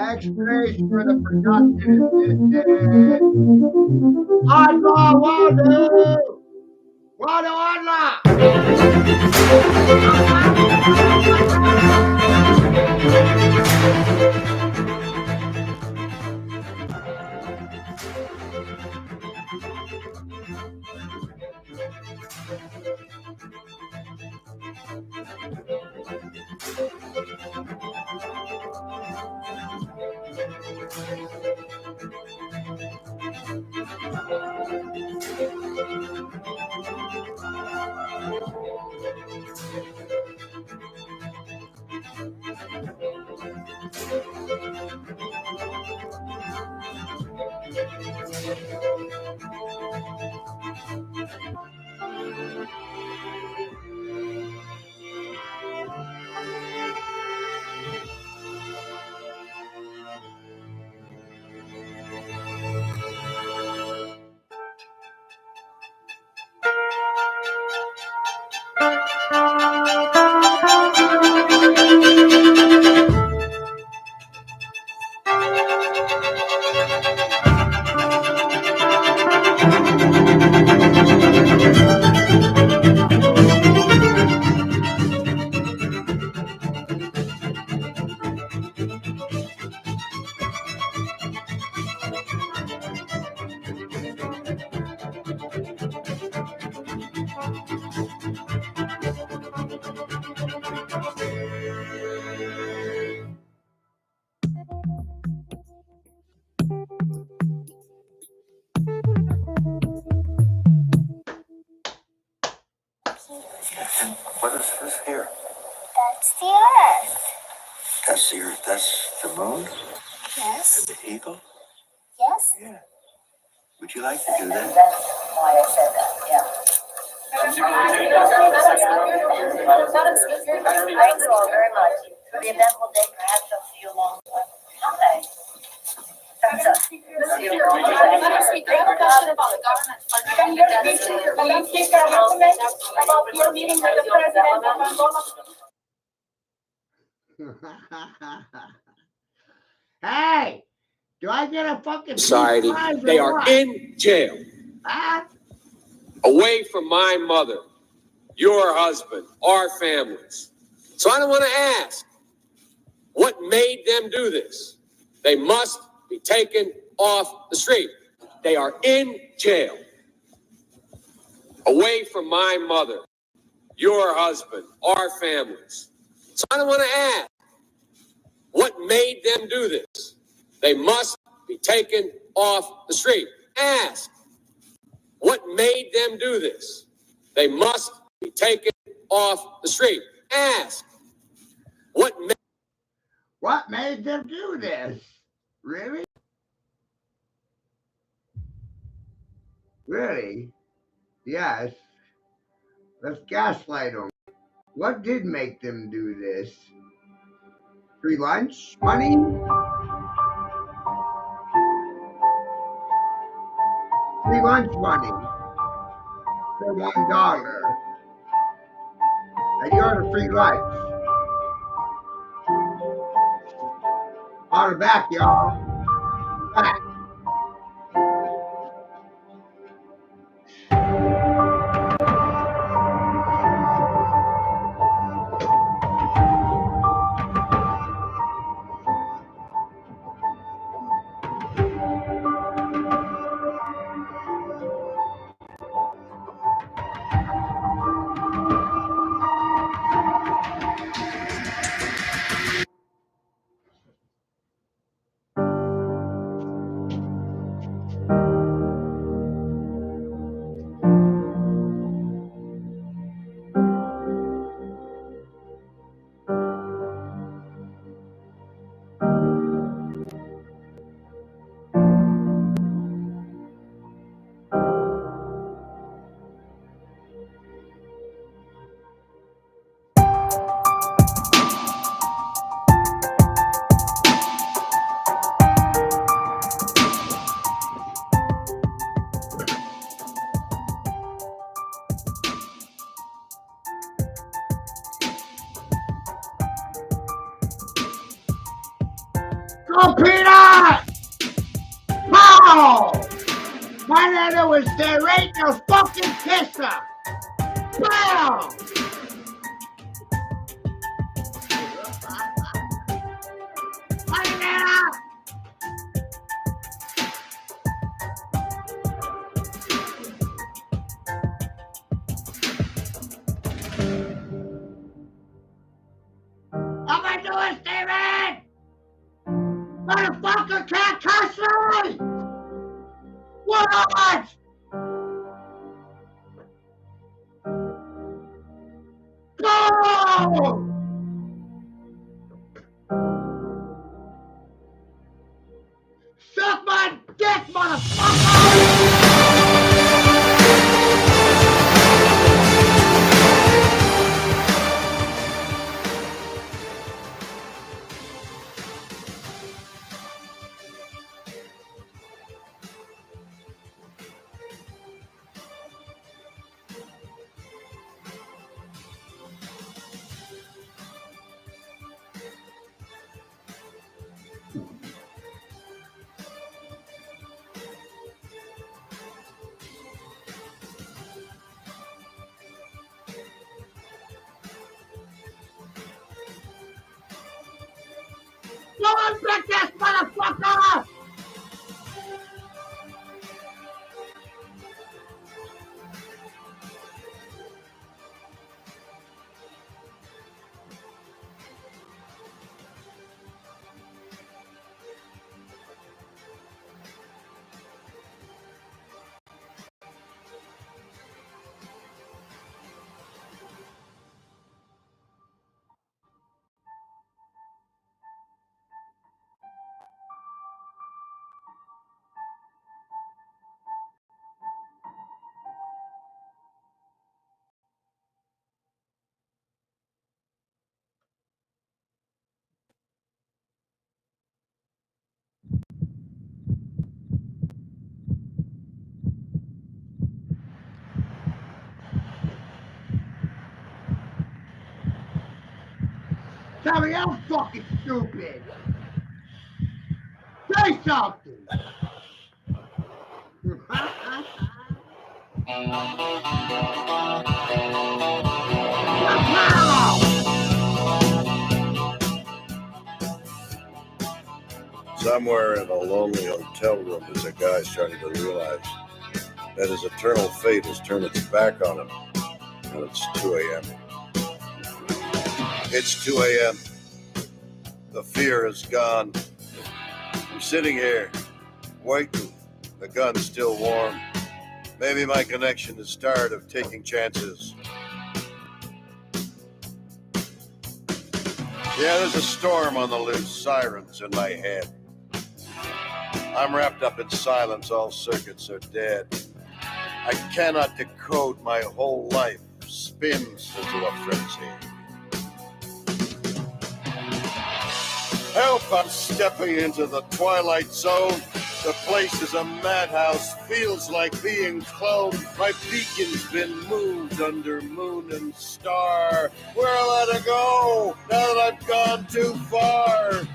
Next place for the production assistant. Oddlaw Waldo! Waldo Oddlaw! the Earth. That's the Earth. That's the moon? Yes. And the eagle? Yes. Yeah. Would you like to do that? That's why I said that, yeah. Thank you all very much. The event will take perhaps up to you long way. Okay. Thumbs up. Madam Speaker, I have a question about the government funding. Madam Speaker, I have to mention about your meeting with the president of Angola. Hey, do I get a fucking Society, prize or they are what? in jail, Huh? away from my mother, your husband, our families. So I don't want to ask, what made them do this? They must be taken off the street. They are in jail, away from my mother, your husband, our families. So I don't want to ask, what made them do this? They must be taken off the street. Ask, what made them do this? They must be taken off the street. Ask, what made them do this? Really? Really? Yes. Let's gaslight them. What did make them do this? Free lunch money? Free lunch money for $1. And you're the free lunch. On the back, y'all. Back. Go, Peanut! Pow! My nana was there, ain't no fucking kisser! Pow! My nana! How am I doing, Steven? Motherfucker can't curse me! What? Go! Suck my dick, motherfucker! Go and break this motherfucker! Something else fucking stupid. Say something. Somewhere in a lonely hotel room is a guy starting to realize that his eternal fate has turned its back on him. And it's 2 a.m. It's 2 a.m. The fear is gone. I'm sitting here, waiting. The gun's still warm. Maybe my connection is tired of taking chances. Yeah, there's a storm on the loose, sirens in my head. I'm wrapped up in silence, all circuits are dead. I cannot decode, my whole life spins into a frenzy. Help, I'm stepping into the twilight zone. The place is a madhouse, feels like being cloned. My beacon's been moved under moon and star. Where'll I go now that I've gone too far?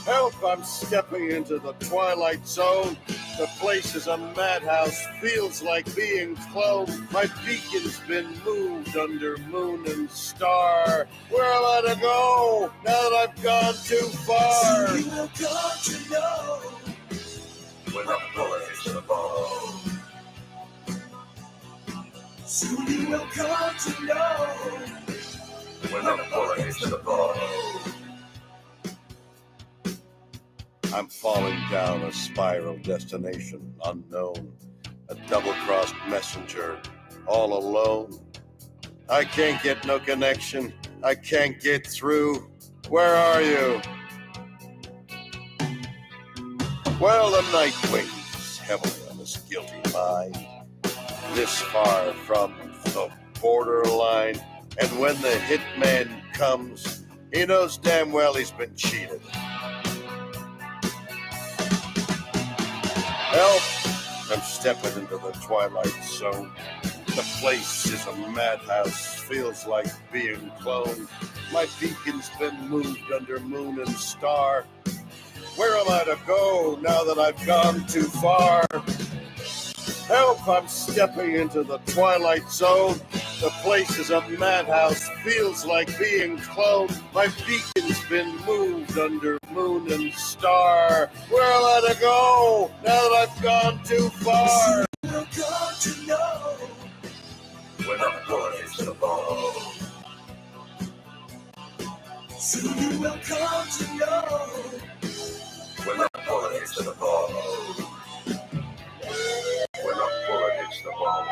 Help, I'm stepping into the twilight zone. The place is a madhouse, feels like being cloned. My beacon's been moved under moon and star. Where'll I go now that I've gone too far? Soon you will come to know when the bullet hits the ball. Soon you will come to know when the bullet hits the ball. I'm falling down a spiral destination unknown, a double-crossed messenger, all alone. I can't get no connection, I can't get through. Where are you? Well, the night weighs heavily on this guilty mind, this far from the borderline. And when the hitman comes, he knows damn well he's been cheated. Help! I'm stepping into the twilight zone. The place is a madhouse, feels like being cloned. My beacon's been moved under moon and star. Where am I to go now that I've gone too far? Help, I'm stepping into the twilight zone. The place is a madhouse, feels like being cloned. My beacon's been moved under moon and star. Where am I to go now that I've gone too far? Soon you will come to know when the bullet hits the ball. Soon you will come to know when the bullet hits the ball. When the bullet hits the ball.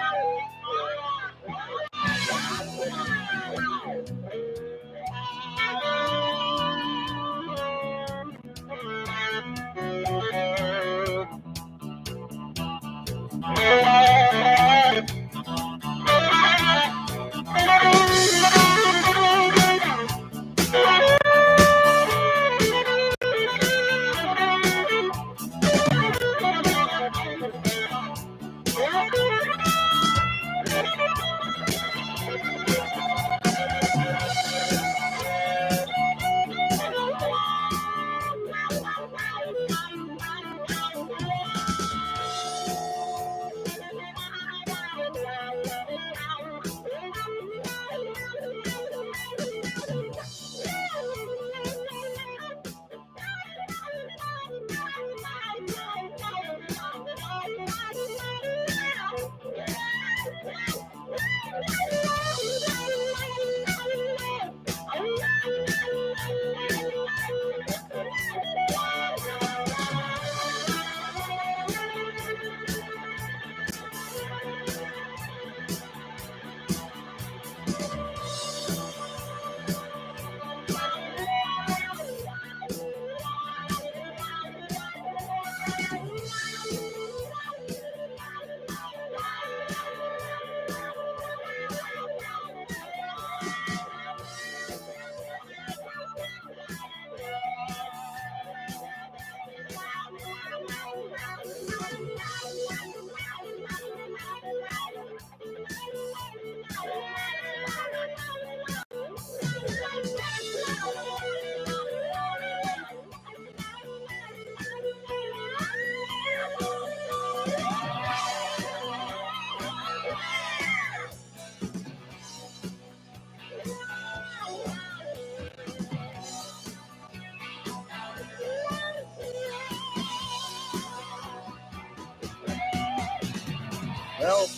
Help!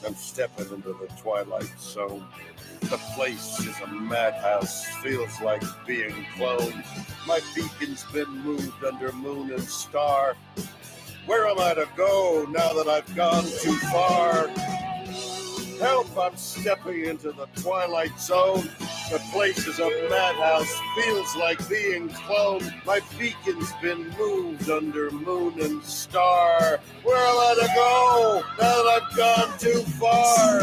I'm stepping into the twilight zone. The place is a madhouse, feels like being cloned. My beacon's been moved under moon and star. Where am I to go now that I've gone too far? Help, I'm stepping into the twilight zone. The place is a madhouse, feels like being cloned. My beacon's been moved under moon and star. Where am I to go now that I've gone too far?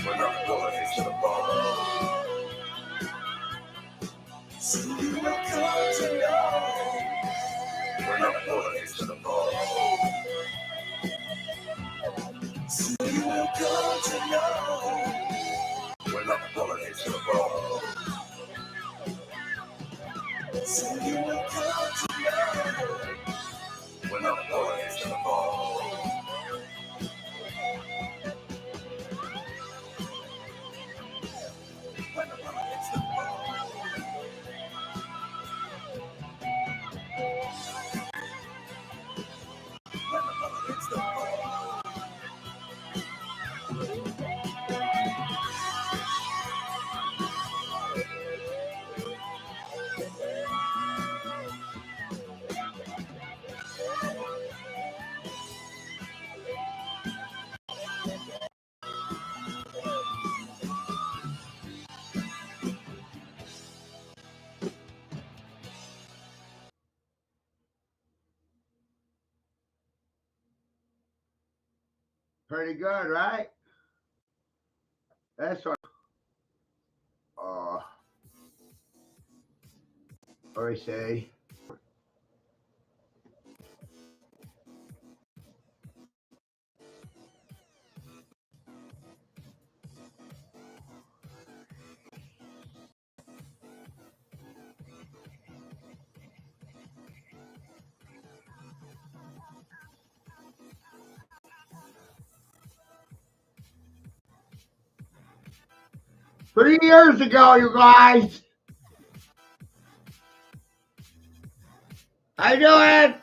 When I'm going to the ball. So you will come to know. When I'm going to the ball. So you will come to know. When I'm going to the ball. So you will come to know. When I'm going to the ball. Pretty good, right? That's what I say. Three years ago, you guys. How you doing?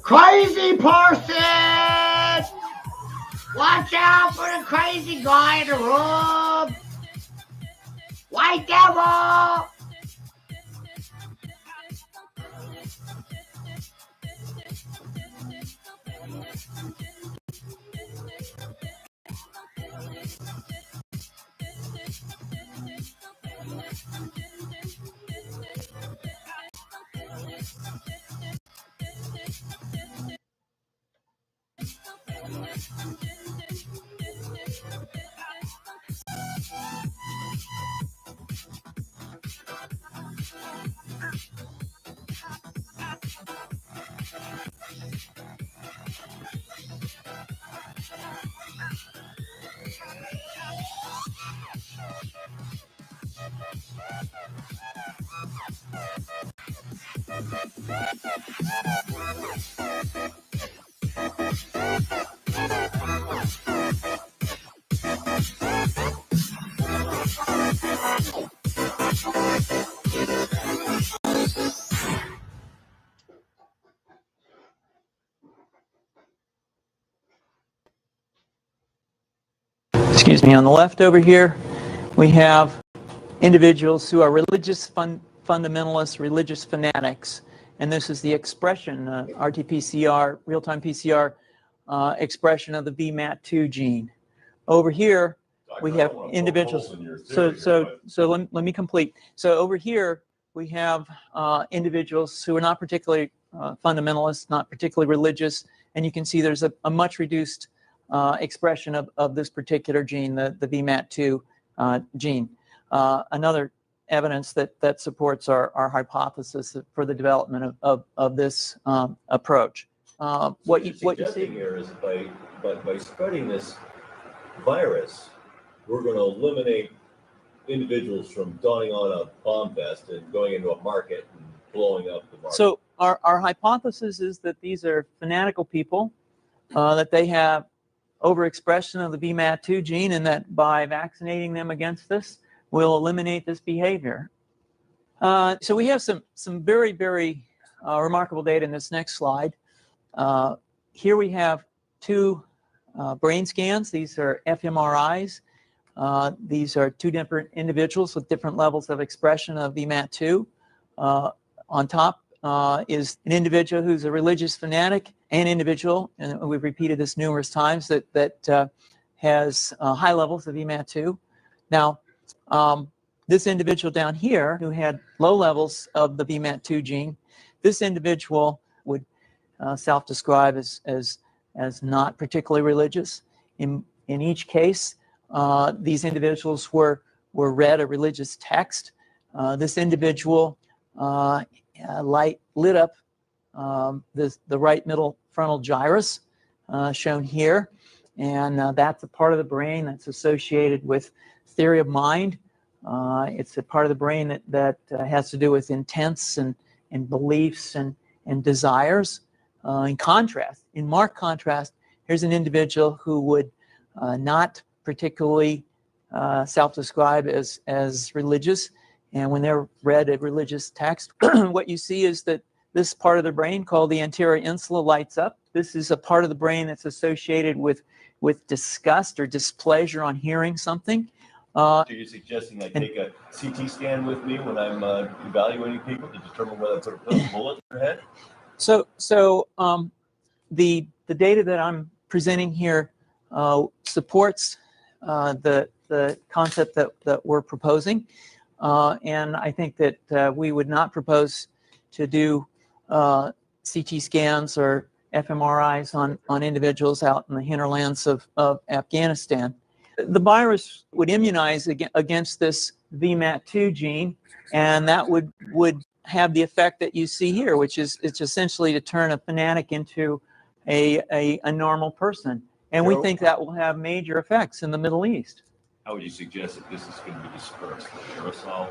Crazy person! Watch out for the crazy guy in the room! White devil! Excuse me, on the left over here, we have individuals who are religious fundamentalist religious fanatics. And this is the expression, RT-PCR, real-time PCR expression of the VMAT2 gene. Over here, we have individuals. So let me complete. So over here, we have individuals who are not particularly fundamentalist, not particularly religious, and you can see there's a much reduced expression of this particular gene, the VMAT2 gene. Another evidence that supports our hypothesis for the development of this approach. What you see here is by spreading this virus, we're going to eliminate individuals from donning on a bomb vest and going into a market and blowing up the market. So our hypothesis is that these are fanatical people, that they have overexpression of the VMAT2 gene, and that by vaccinating them against this, we'll eliminate this behavior. So we have some very, very remarkable data in this next slide. Here we have two brain scans. These are fMRIs. These are two different individuals with different levels of expression of VMAT2. On top is an individual who's a religious fanatic, an individual, and we've repeated this numerous times, that has high levels of VMAT2. Now, this individual down here who had low levels of the VMAT2 gene, this individual would self-describe as not particularly religious. In each case, these individuals were read a religious text. This individual lit up the right middle frontal gyrus, shown here, and that's a part of the brain that's associated with theory of mind. It's a part of the brain that has to do with intents and beliefs and desires. In marked contrast, here's an individual who would not particularly self-describe as religious, and when they're read a religious text, what you see is that this part of the brain called the anterior insula lights up. This is a part of the brain that's associated with disgust or displeasure on hearing something. So you're suggesting I take a CT scan with me when I'm evaluating people to determine whether I put a bullet in their head? So the data that I'm presenting here supports the concept that we're proposing, and I think that we would not propose to do CT scans or fMRIs on individuals out in the hinterlands of Afghanistan. The virus would immunize against this VMAT2 gene, and that would have the effect that you see here, which is it's essentially to turn a fanatic into a normal person. And we think that will have major effects in the Middle East. How would you suggest that this is going to be dispersed? Aerosol?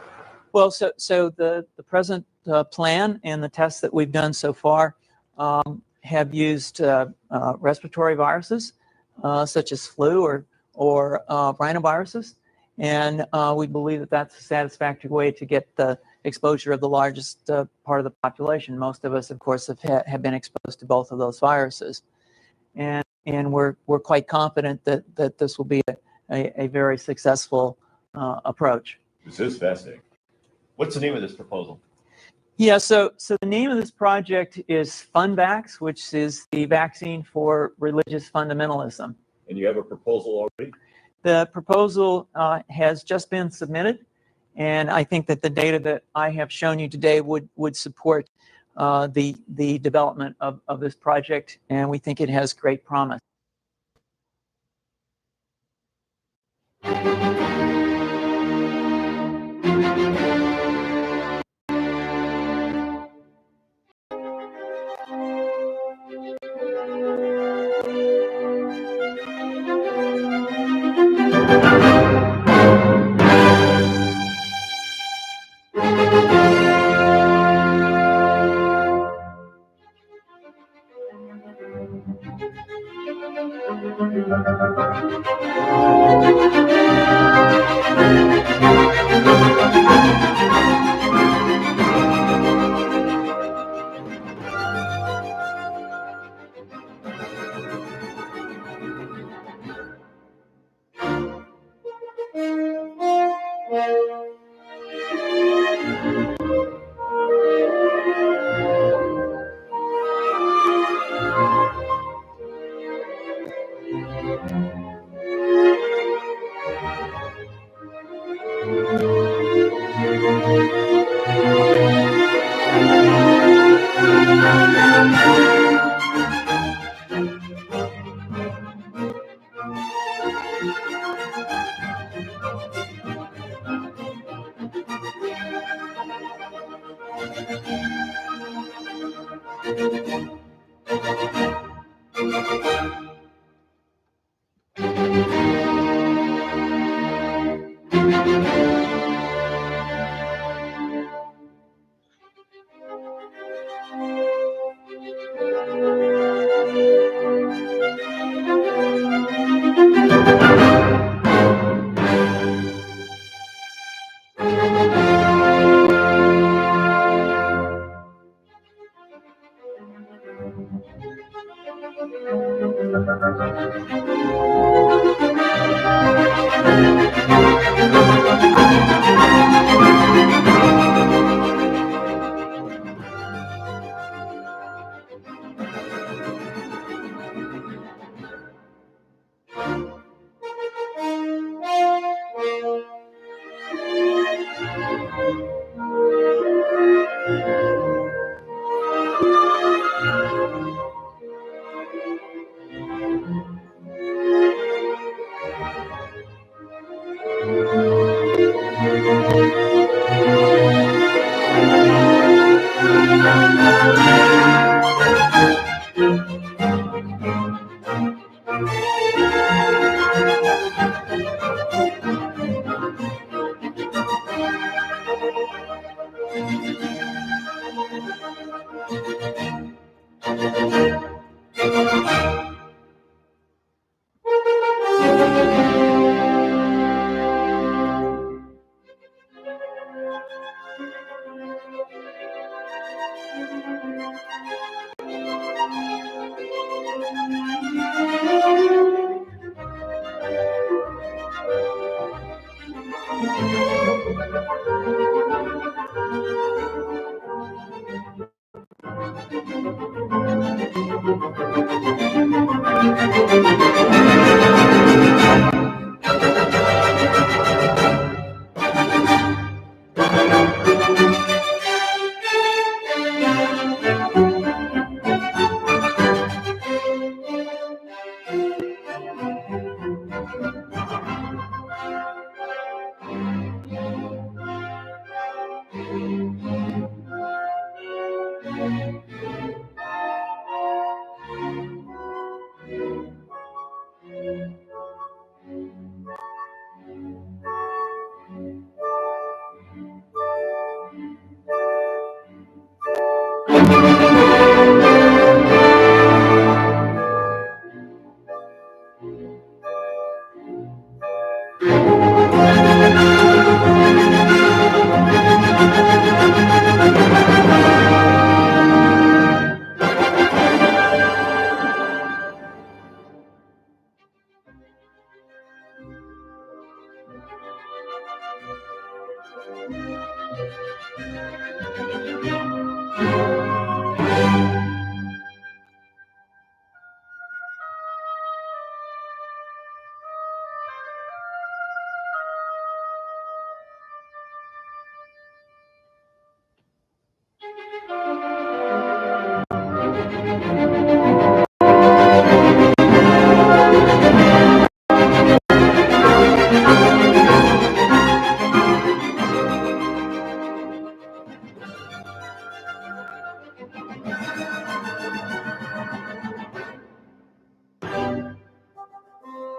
Well, so the present plan and the tests that we've done so far have used respiratory viruses such as flu or rhinoviruses, and we believe that that's a satisfactory way to get the exposure of the largest part of the population. Most of us, of course, have been exposed to both of those viruses, and we're quite confident that this will be a very successful approach. This is fascinating. What's the name of this proposal? Yeah, so the name of this project is FunVax, which is the vaccine for religious fundamentalism. And you have a proposal already? The proposal has just been submitted, and I think that the data that I have shown you today would support the development of this project, and we think it has great promise.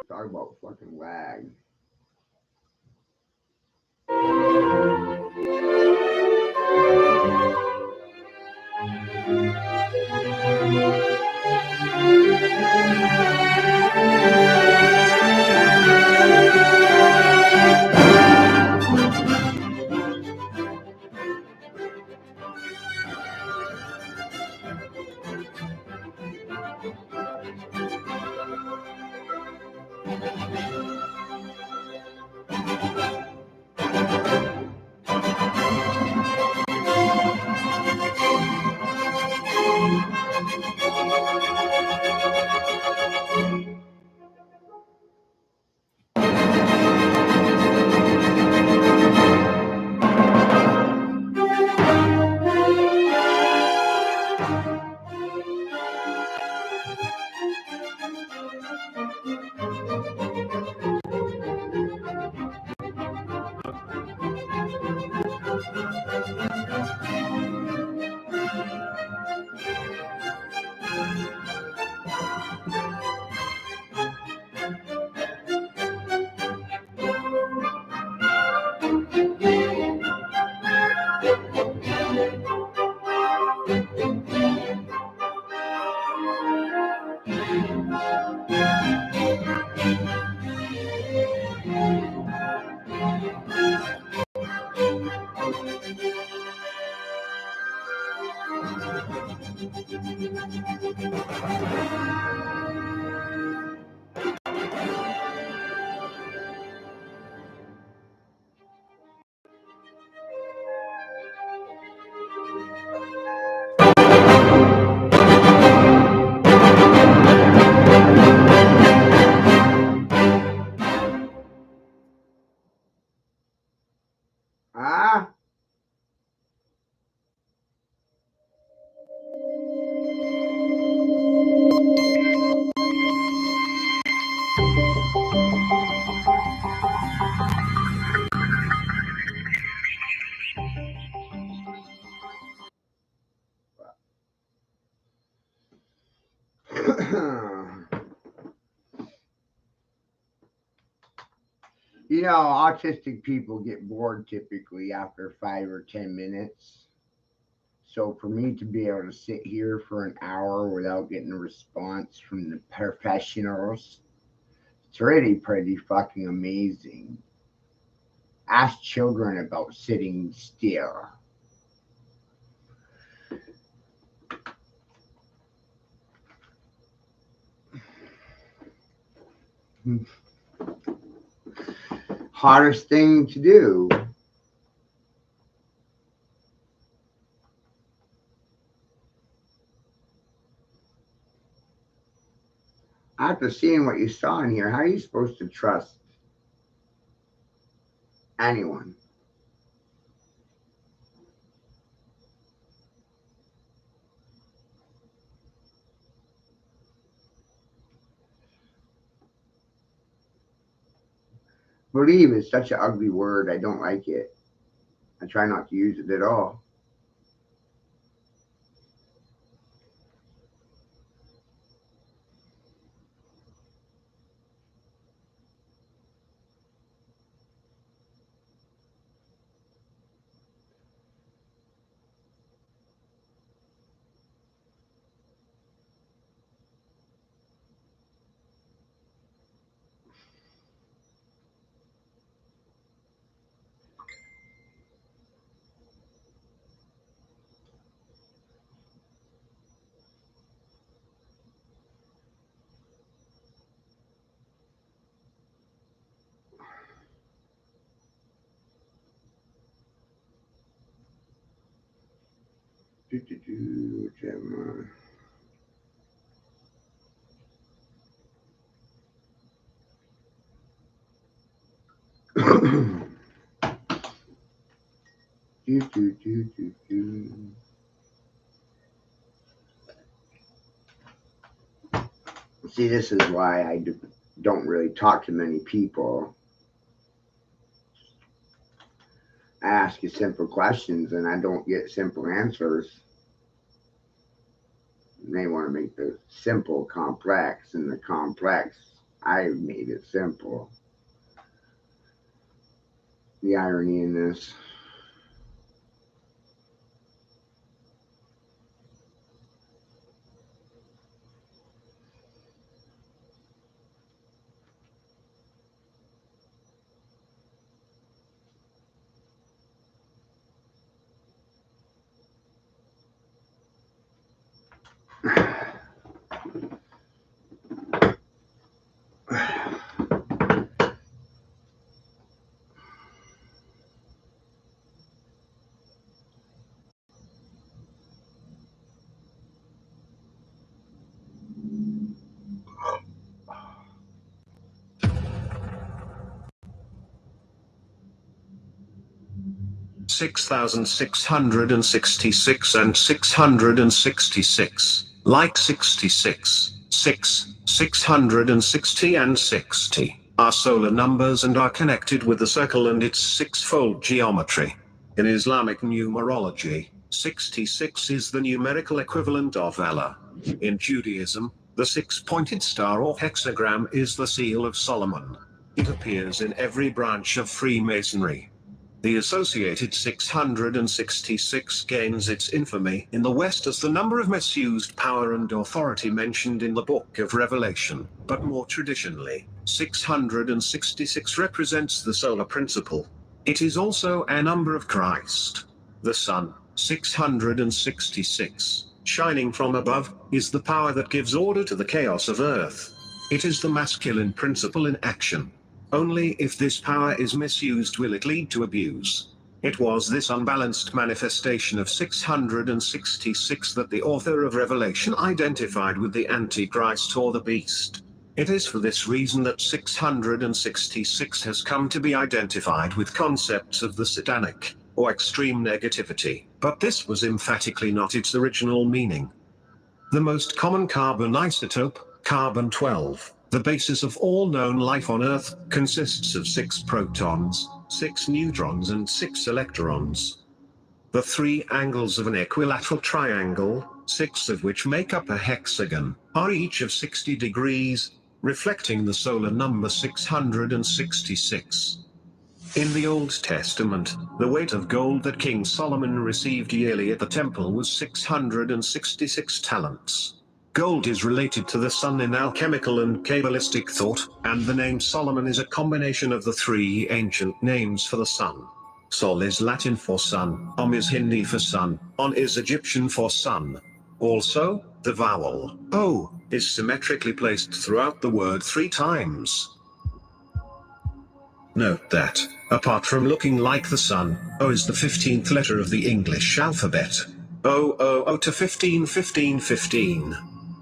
Talk about fucking lag. You know, autistic people get bored typically after 5 or 10 minutes. So for me to be able to sit here for an hour without getting a response from the professionals, it's really pretty fucking amazing. Ask children about sitting still. Hardest thing to do. After seeing what you saw in here, how are you supposed to trust anyone? Believe is such an ugly word. I don't like it. I try not to use it at all. Gemma. See, this is why I don't really talk to many people. I ask you simple questions and I don't get simple answers. And they want to make the simple complex, and the complex, I made it simple. The irony in this. $6,666 and 666, like 66, 660 and 60 are solar numbers and are connected with the circle and its six-fold geometry. In Islamic numerology, 66 is the numerical equivalent of Allah. In Judaism, the six-pointed star or hexagram is the seal of Solomon. It appears in every branch of Freemasonry. The associated 666 gains its infamy in the West as the number of misused power and authority mentioned in the Book of Revelation, but more traditionally, 666 represents the solar principle. It is also a number of Christ. The sun, 666, shining from above, is the power that gives order to the chaos of earth. It is the masculine principle in action. Only if this power is misused will it lead to abuse. It was this unbalanced manifestation of 666 that the author of Revelation identified with the Antichrist or the beast. It is for this reason that 666 has come to be identified with concepts of the satanic, or extreme negativity, but this was emphatically not its original meaning. The most common carbon isotope, carbon-12, the basis of all known life on Earth, consists of 6 protons, 6 neutrons and 6 electrons. The 3 angles of an equilateral triangle, 6 of which make up a hexagon, are each of 60 degrees. reflecting the solar number 666. In the Old Testament, the weight of gold that King Solomon received yearly at the temple was 666 talents. Gold is related to the sun in alchemical and Kabbalistic thought, and the name Solomon is a combination of the three ancient names for the sun. Sol is Latin for sun, is Hindi for sun, On is Egyptian for sun. Also, the vowel O is symmetrically placed throughout the word 3 times. Note that, apart from looking like the sun, O is the 15th letter of the English alphabet. O, O, O to 15, 15, 15.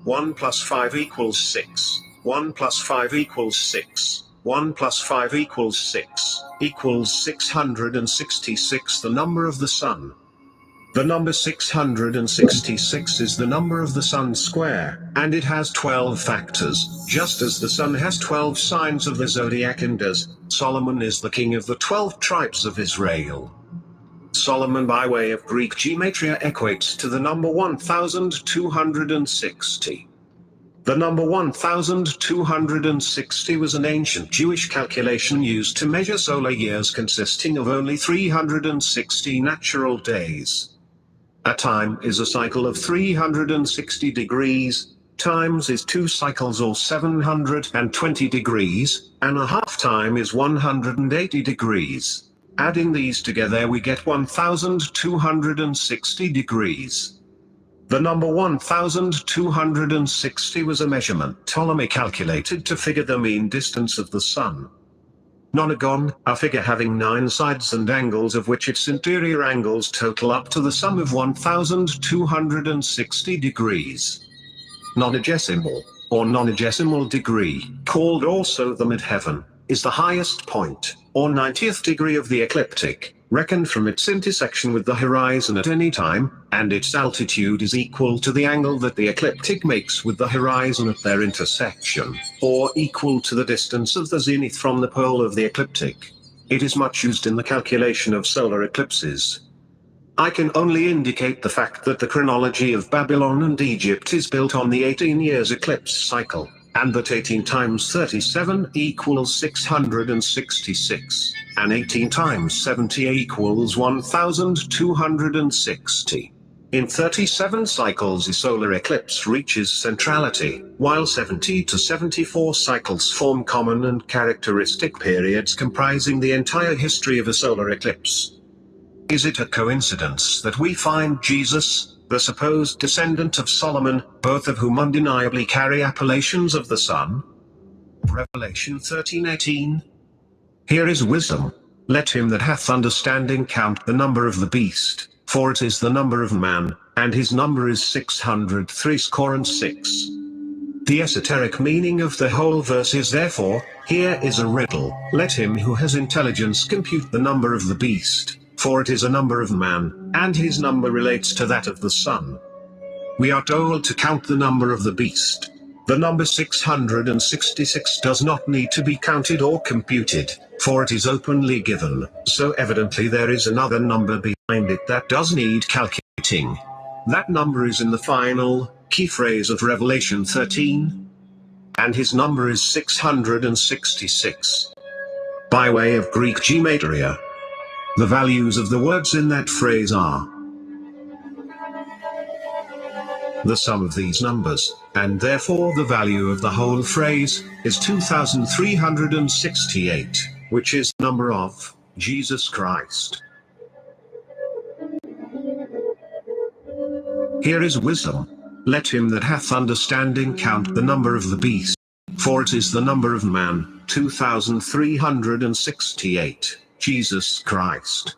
1 plus 5 equals 6. 1 plus 5 equals 6. 1 plus 5 equals 6, equals 666, the number of the sun. The number 666 is the number of the sun square, and it has 12 factors, just as the sun has 12 signs of the zodiac, and as Solomon is the king of the 12 tribes of Israel. Solomon, by way of Greek gematria, equates to the number 1260. The number 1260 was an ancient Jewish calculation used to measure solar years consisting of only 360 natural days. A time is a cycle of 360 degrees, times is 2 cycles or 720 degrees, and a half time is 180 degrees. Adding these together we get 1260 degrees. The number 1260 was a measurement Ptolemy calculated to figure the mean distance of the sun. Nonagon, a figure having 9 sides and angles of which its interior angles total up to the sum of 1260 degrees. Nonagesimal, or nonagesimal degree, called also the midheaven, is the highest point, or 90th degree of the ecliptic, reckoned from its intersection with the horizon at any time, and its altitude is equal to the angle that the ecliptic makes with the horizon at their intersection, or equal to the distance of the zenith from the pole of the ecliptic. It is much used in the calculation of solar eclipses. I can only indicate the fact that the chronology of Babylon and Egypt is built on the 18 years eclipse cycle, and that 18 times 37 equals 666, and 18 times 70 equals 1260. In 37 cycles a solar eclipse reaches centrality, while 70 to 74 cycles form common and characteristic periods comprising the entire history of a solar eclipse. Is it a coincidence that we find Jesus, the supposed descendant of Solomon, both of whom undeniably carry appellations of the sun? Revelation 13:18. Here is wisdom. Let him that hath understanding count the number of the beast, for it is the number of man, and his number is 666. The esoteric meaning of the whole verse is therefore, here is a riddle, let him who has intelligence compute the number of the beast, for it is a number of man, and his number relates to that of the sun. We are told to count the number of the beast. The number 666 does not need to be counted or computed, for it is openly given, so evidently there is another number behind it that does need calculating. That number is in the final, key phrase of Revelation 13, and his number is 666. By way of Greek gematria, the values of the words in that phrase are the sum of these numbers, and therefore the value of the whole phrase is 2368, which is the number of Jesus Christ. Here is wisdom. Let him that hath understanding count the number of the beast, for it is the number of man, 2368, Jesus Christ.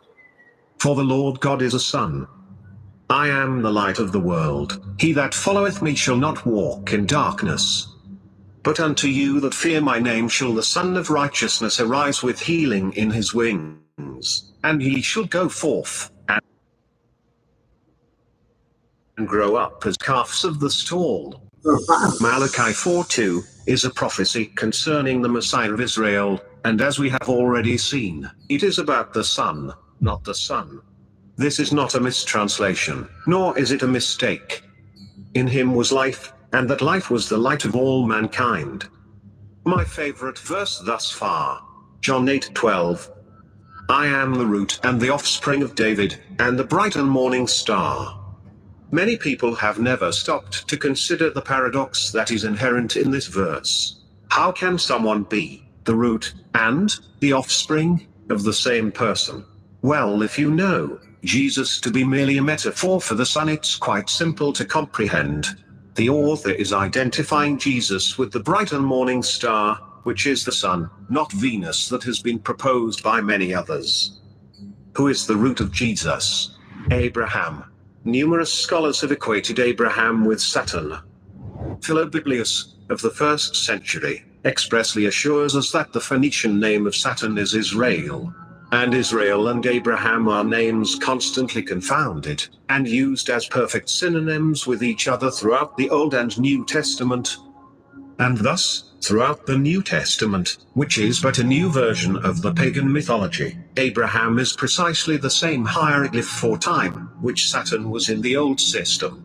For the Lord God is a sun. I am the light of the world. He that followeth me shall not walk in darkness. But unto you that fear my name shall the Son of Righteousness arise with healing in his wings, and ye shall go forth, and grow up as calves of the stall. Malachi 4:2 is a prophecy concerning the Messiah of Israel, and as we have already seen, it is about the Son, not the Son. This is not a mistranslation, nor is it a mistake. In him was life, and that life was the light of all mankind. My favorite verse thus far. John 8:12. I am the root and the offspring of David, and the bright and morning star. Many people have never stopped to consider the paradox that is inherent in this verse. How can someone be the root and the offspring of the same person? Well, if you know Jesus to be merely a metaphor for the sun, it's quite simple to comprehend. The author is identifying Jesus with the bright and morning star, which is the sun, not Venus, that has been proposed by many others. Who is the root of Jesus? Abraham. Numerous scholars have equated Abraham with Saturn. Philobiblius, of the 1st century, expressly assures us that the Phoenician name of Saturn is Israel. And Israel and Abraham are names constantly confounded, and used as perfect synonyms with each other throughout the Old and New Testament. And thus, throughout the New Testament, which is but a new version of the pagan mythology, Abraham is precisely the same hieroglyph for time, which Saturn was in the old system.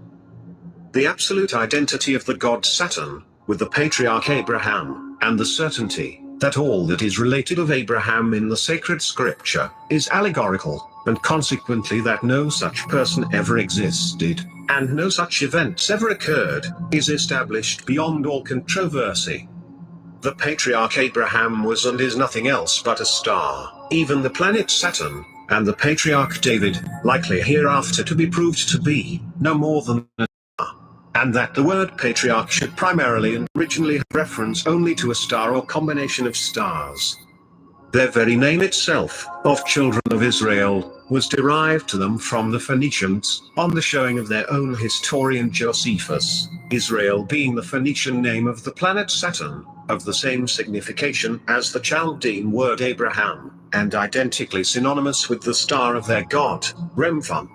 The absolute identity of the god Saturn, with the patriarch Abraham, and the certainty that all that is related of Abraham in the sacred scripture is allegorical, and consequently that no such person ever existed, and no such events ever occurred, is established beyond all controversy. The patriarch Abraham was and is nothing else but a star, even the planet Saturn, and the patriarch David, likely hereafter to be proved to be no more than a star, and that the word patriarch should primarily and originally have reference only to a star or combination of stars. Their very name itself, of children of Israel, was derived to them from the Phoenicians, on the showing of their own historian Josephus, Israel being the Phoenician name of the planet Saturn, of the same signification as the Chaldean word Abraham, and identically synonymous with the star of their god, Remphan.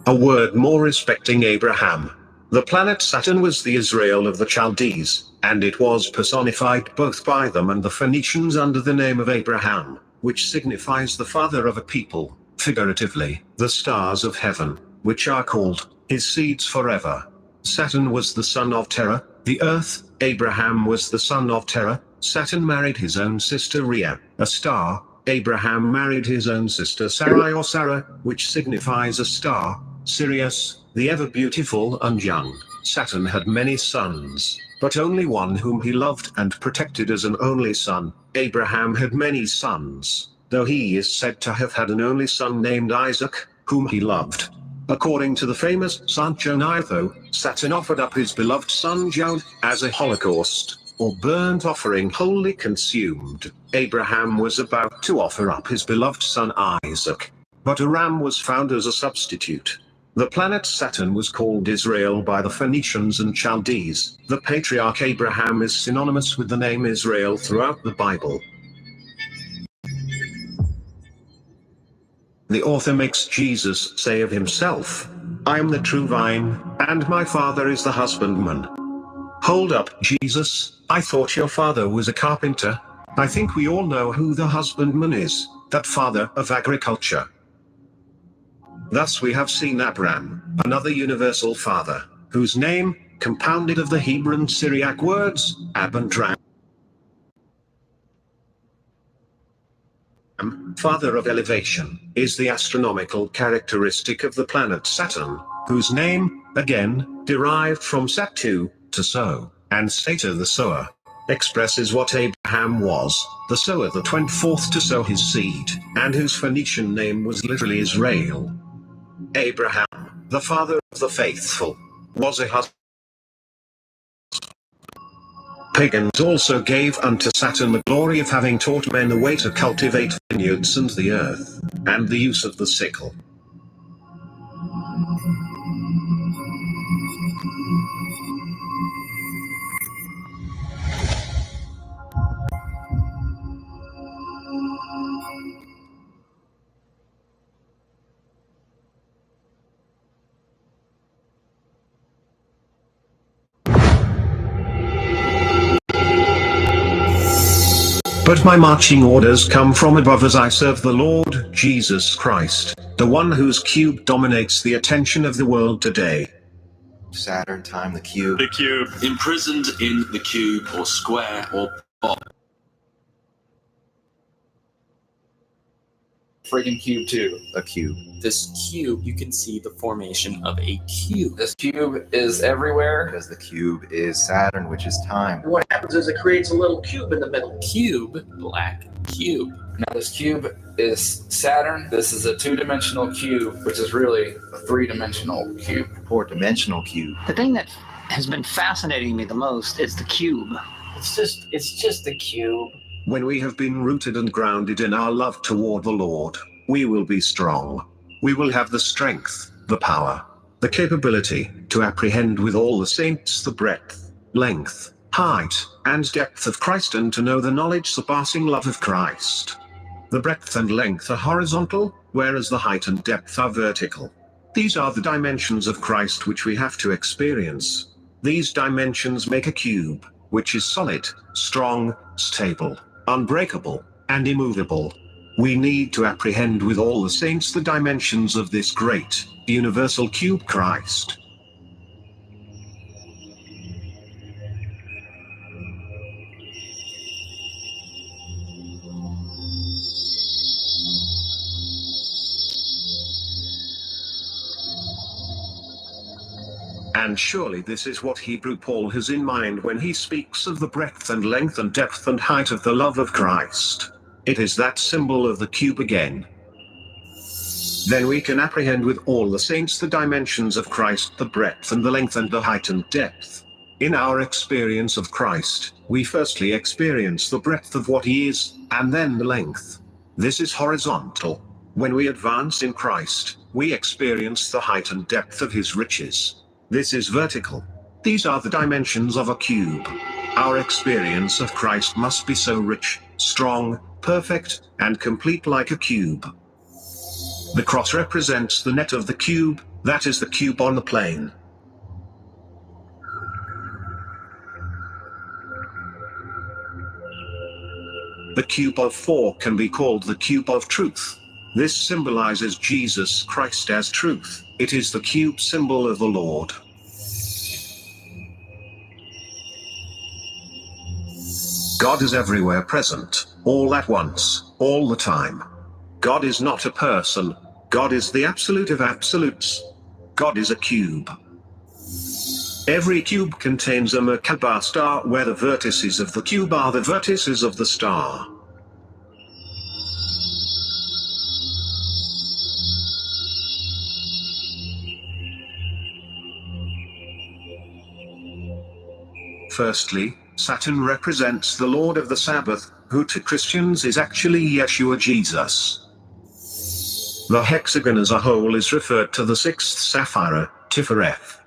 A word more respecting Abraham. The planet Saturn was the Israel of the Chaldees, and it was personified both by them and the Phoenicians under the name of Abraham, which signifies the father of a people, figuratively, the stars of heaven, which are called his seeds forever. Saturn was the son of Terah, the earth. Abraham was the son of Terah. Saturn married his own sister Rhea, a star. Abraham married his own sister Sarai or Sarah, which signifies a star. Sirius, the ever beautiful and young. Saturn had many sons, but only one whom he loved and protected as an only son. Abraham had many sons, though he is said to have had an only son named Isaac, whom he loved. According to the famous Sancho Nieto, Saturn offered up his beloved son Job as a holocaust, or burnt offering wholly consumed. Abraham was about to offer up his beloved son Isaac, but a ram was found as a substitute. The planet Saturn was called Israel by the Phoenicians and Chaldees. The patriarch Abraham is synonymous with the name Israel throughout the Bible. The author makes Jesus say of himself, I am the true vine, and my father is the husbandman. Hold up, Jesus, I thought your father was a carpenter. I think we all know who the husbandman is, that father of agriculture. Thus we have seen Abraham, another universal father, whose name, compounded of the Hebrew and Syriac words, Ab and Ram, father of elevation, is the astronomical characteristic of the planet Saturn, whose name, again, derived from Satu, to sow, and Sata the sower, expresses what Abraham was, the sower that went forth to sow his seed, and whose Phoenician name was literally Israel. Abraham, the father of the faithful, was a husband. Pagans also gave unto Saturn the glory of having taught men the way to cultivate vineyards and the earth, and the use of the sickle. But my marching orders come from above as I serve the Lord Jesus Christ, the one whose cube dominates the attention of the world today. Saturn, time, the cube. The cube. Imprisoned in the cube or square or box. Friggin' cube too. A cube. This cube, you can see the formation of a cube. This cube is everywhere because the cube is Saturn, which is time. What happens is it creates a little cube in the middle. Cube, black cube. Now this cube is Saturn. This is a two-dimensional cube, which is really a three-dimensional cube. Four-dimensional cube. The thing that has been fascinating me the most is the cube. It's just a cube. When we have been rooted and grounded in our love toward the Lord, we will be strong. We will have the strength, the power, the capability to apprehend with all the saints the breadth, length, height, and depth of Christ, and to know the knowledge surpassing love of Christ. The breadth and length are horizontal, whereas the height and depth are vertical. These are the dimensions of Christ which we have to experience. These dimensions make a cube, which is solid, strong, stable, unbreakable, and immovable. We need to apprehend with all the saints the dimensions of this great, universal cube Christ. And surely this is what Hebrew Paul has in mind when he speaks of the breadth and length and depth and height of the love of Christ. It is that symbol of the cube again. Then we can apprehend with all the saints the dimensions of Christ, the breadth and the length and the height and depth. In our experience of Christ, we firstly experience the breadth of what he is, and then the length. This is horizontal. When we advance in Christ, we experience the height and depth of his riches. This is vertical. These are the dimensions of a cube. Our experience of Christ must be so rich, strong, perfect, and complete like a cube. The cross represents the net of the cube, that is the cube on the plane. The cube of 4 can be called the cube of truth. This symbolizes Jesus Christ as truth. It is the cube symbol of the Lord. God is everywhere present, all at once, all the time. God is not a person. God is the absolute of absolutes. God is a cube. Every cube contains a Merkaba star where the vertices of the cube are the vertices of the star. Firstly, Saturn represents the Lord of the Sabbath, who to Christians is actually Yeshua Jesus. The hexagon as a whole is referred to the sixth sapphire, Tifereth.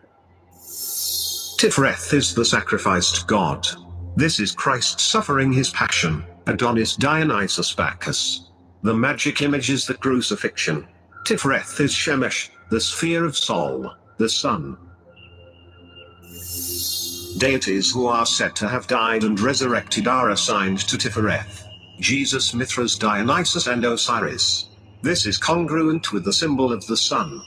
Tifereth is the sacrificed God. This is Christ suffering his passion, Adonis Dionysus Bacchus. The magic image is the crucifixion. Tifereth is Shemesh, the sphere of Sol, the sun. Deities who are said to have died and resurrected are assigned to Tifereth. Jesus, Mithras, Dionysus, and Osiris. This is congruent with the symbol of the sun.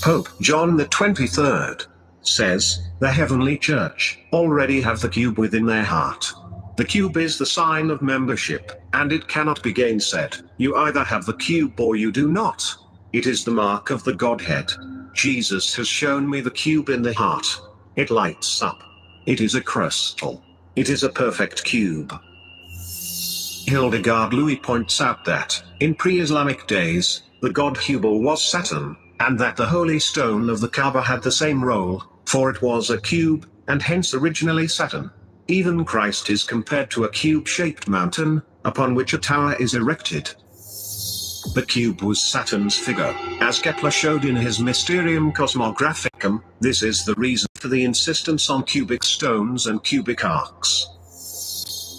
Pope John XXIII says, "The heavenly church already have the cube within their heart." The cube is the sign of membership, and it cannot be gainsaid. You either have the cube or you do not. It is the mark of the Godhead. Jesus has shown me the cube in the heart. It lights up. It is a crystal. It is a perfect cube. Hildegard Louis points out that, in pre-Islamic days, the god Hubal was Saturn, and that the holy stone of the Kaaba had the same role, for it was a cube, and hence originally Saturn. Even Christ is compared to a cube-shaped mountain, upon which a tower is erected. The cube was Saturn's figure, as Kepler showed in his Mysterium Cosmographicum. This is the reason for the insistence on cubic stones and cubic arcs.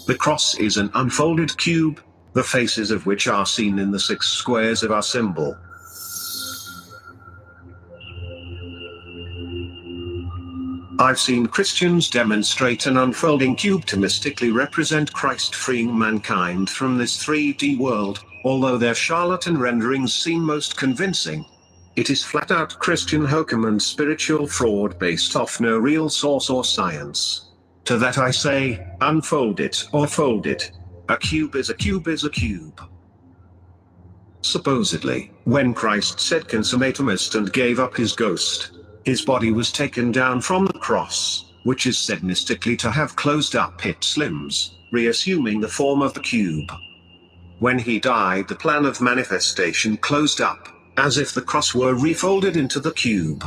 The cross is an unfolded cube, the faces of which are seen in the 6 squares of our symbol. I've seen Christians demonstrate an unfolding cube to mystically represent Christ freeing mankind from this 3D world, although their charlatan renderings seem most convincing. It is flat out Christian hokum and spiritual fraud based off no real source or science. To that I say, unfold it or fold it. A cube is a cube is a cube. Supposedly, when Christ said consummatum est and gave up his ghost, his body was taken down from the cross, which is said mystically to have closed up its limbs, reassuming the form of the cube. When he died, the plan of manifestation closed up, as if the cross were refolded into the cube.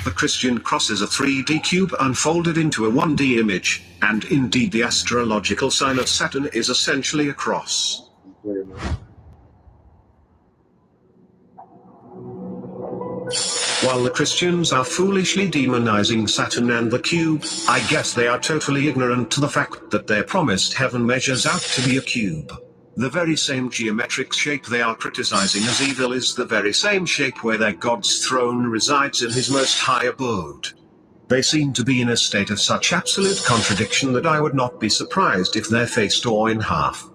The Christian cross is a 3D cube unfolded into a 1D image, and indeed the astrological sign of Saturn is essentially a cross. While the Christians are foolishly demonizing Saturn and the cube, I guess they are totally ignorant to the fact that their promised heaven measures out to be a cube. The very same geometric shape they are criticizing as evil is the very same shape where their God's throne resides in his most high abode. They seem to be in a state of such absolute contradiction that I would not be surprised if their face tore in half.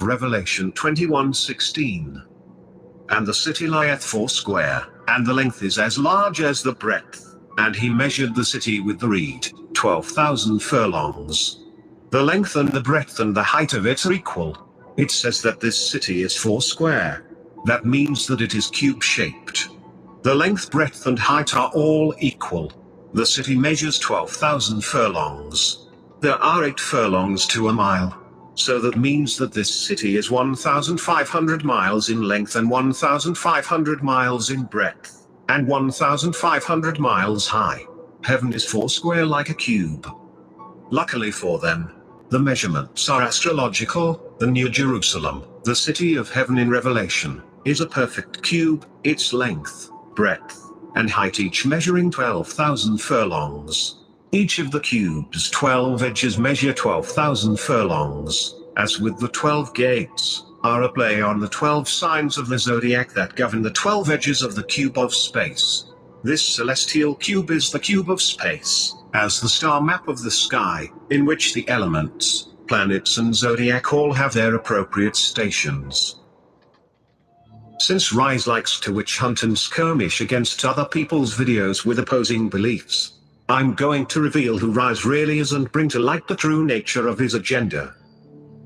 Revelation 21:16. And the city lieth foursquare, and the length is as large as the breadth. And he measured the city with the reed, 12,000 furlongs. The length and the breadth and the height of it are equal. It says that this city is foursquare. That means that it is cube-shaped. The length, breadth, and height are all equal. The city measures 12,000 furlongs. There are 8 furlongs to a mile. So that means that this city is 1,500 miles in length and 1,500 miles in breadth, and 1,500 miles high. Heaven is foursquare like a cube. Luckily for them, the measurements are astrological. The New Jerusalem, the city of heaven in Revelation, is a perfect cube, its length, breadth, and height each measuring 12,000 furlongs. Each of the cube's 12 edges measure 12,000 furlongs, as with the 12 gates, are a play on the 12 signs of the zodiac that govern the 12 edges of the cube of space. This celestial cube is the cube of space, as the star map of the sky, in which the elements, planets and zodiac all have their appropriate stations. Since Rise likes to witch hunt and skirmish against other people's videos with opposing beliefs, I'm going to reveal who Rise really is and bring to light the true nature of his agenda.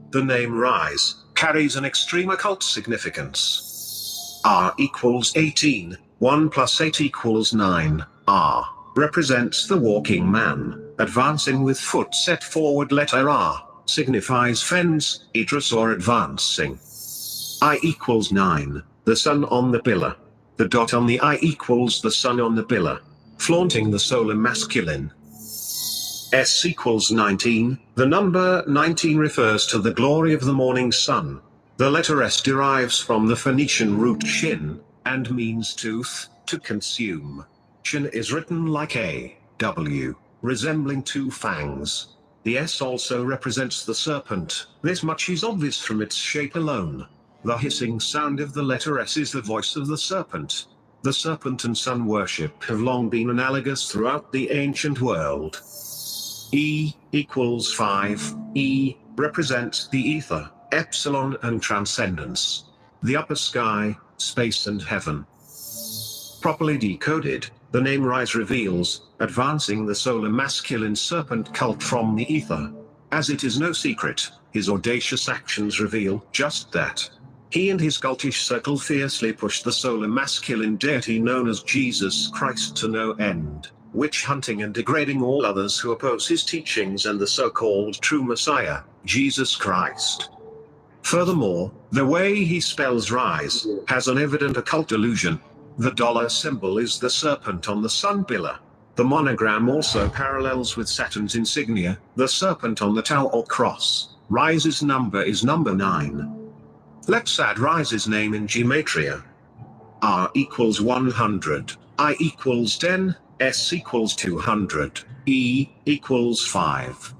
The name Rise carries an extreme occult significance. R equals 18, 1 plus 8 equals 9. R represents the walking man, advancing with foot set forward. Letter R signifies fens, idris or advancing. I equals 9, the sun on the pillar. The dot on the I equals the sun on the pillar, flaunting the solar masculine. S equals 19, the number 19 refers to the glory of the morning sun. The letter S derives from the Phoenician root shin, and means tooth, to consume. Shin is written like a W, resembling 2 fangs. The S also represents the serpent. This much is obvious from its shape alone. The hissing sound of the letter S is the voice of the serpent. The serpent and sun worship have long been analogous throughout the ancient world. E equals 5. E represents the ether, epsilon and transcendence. The upper sky, space and heaven. Properly decoded, the name Rise reveals, advancing the solar masculine serpent cult from the ether. As it is no secret, his audacious actions reveal just that. He and his cultish circle fiercely push the solar masculine deity known as Jesus Christ to no end, witch hunting and degrading all others who oppose his teachings and the so-called true Messiah, Jesus Christ. Furthermore, the way he spells Rise has an evident occult illusion. The dollar symbol is the serpent on the sun pillar. The monogram also parallels with Saturn's insignia, the serpent on the Tau or cross. Rise's number is number 9. Let's add Rise's name in gematria. R equals 100, I equals 10, S equals 200, E equals 5.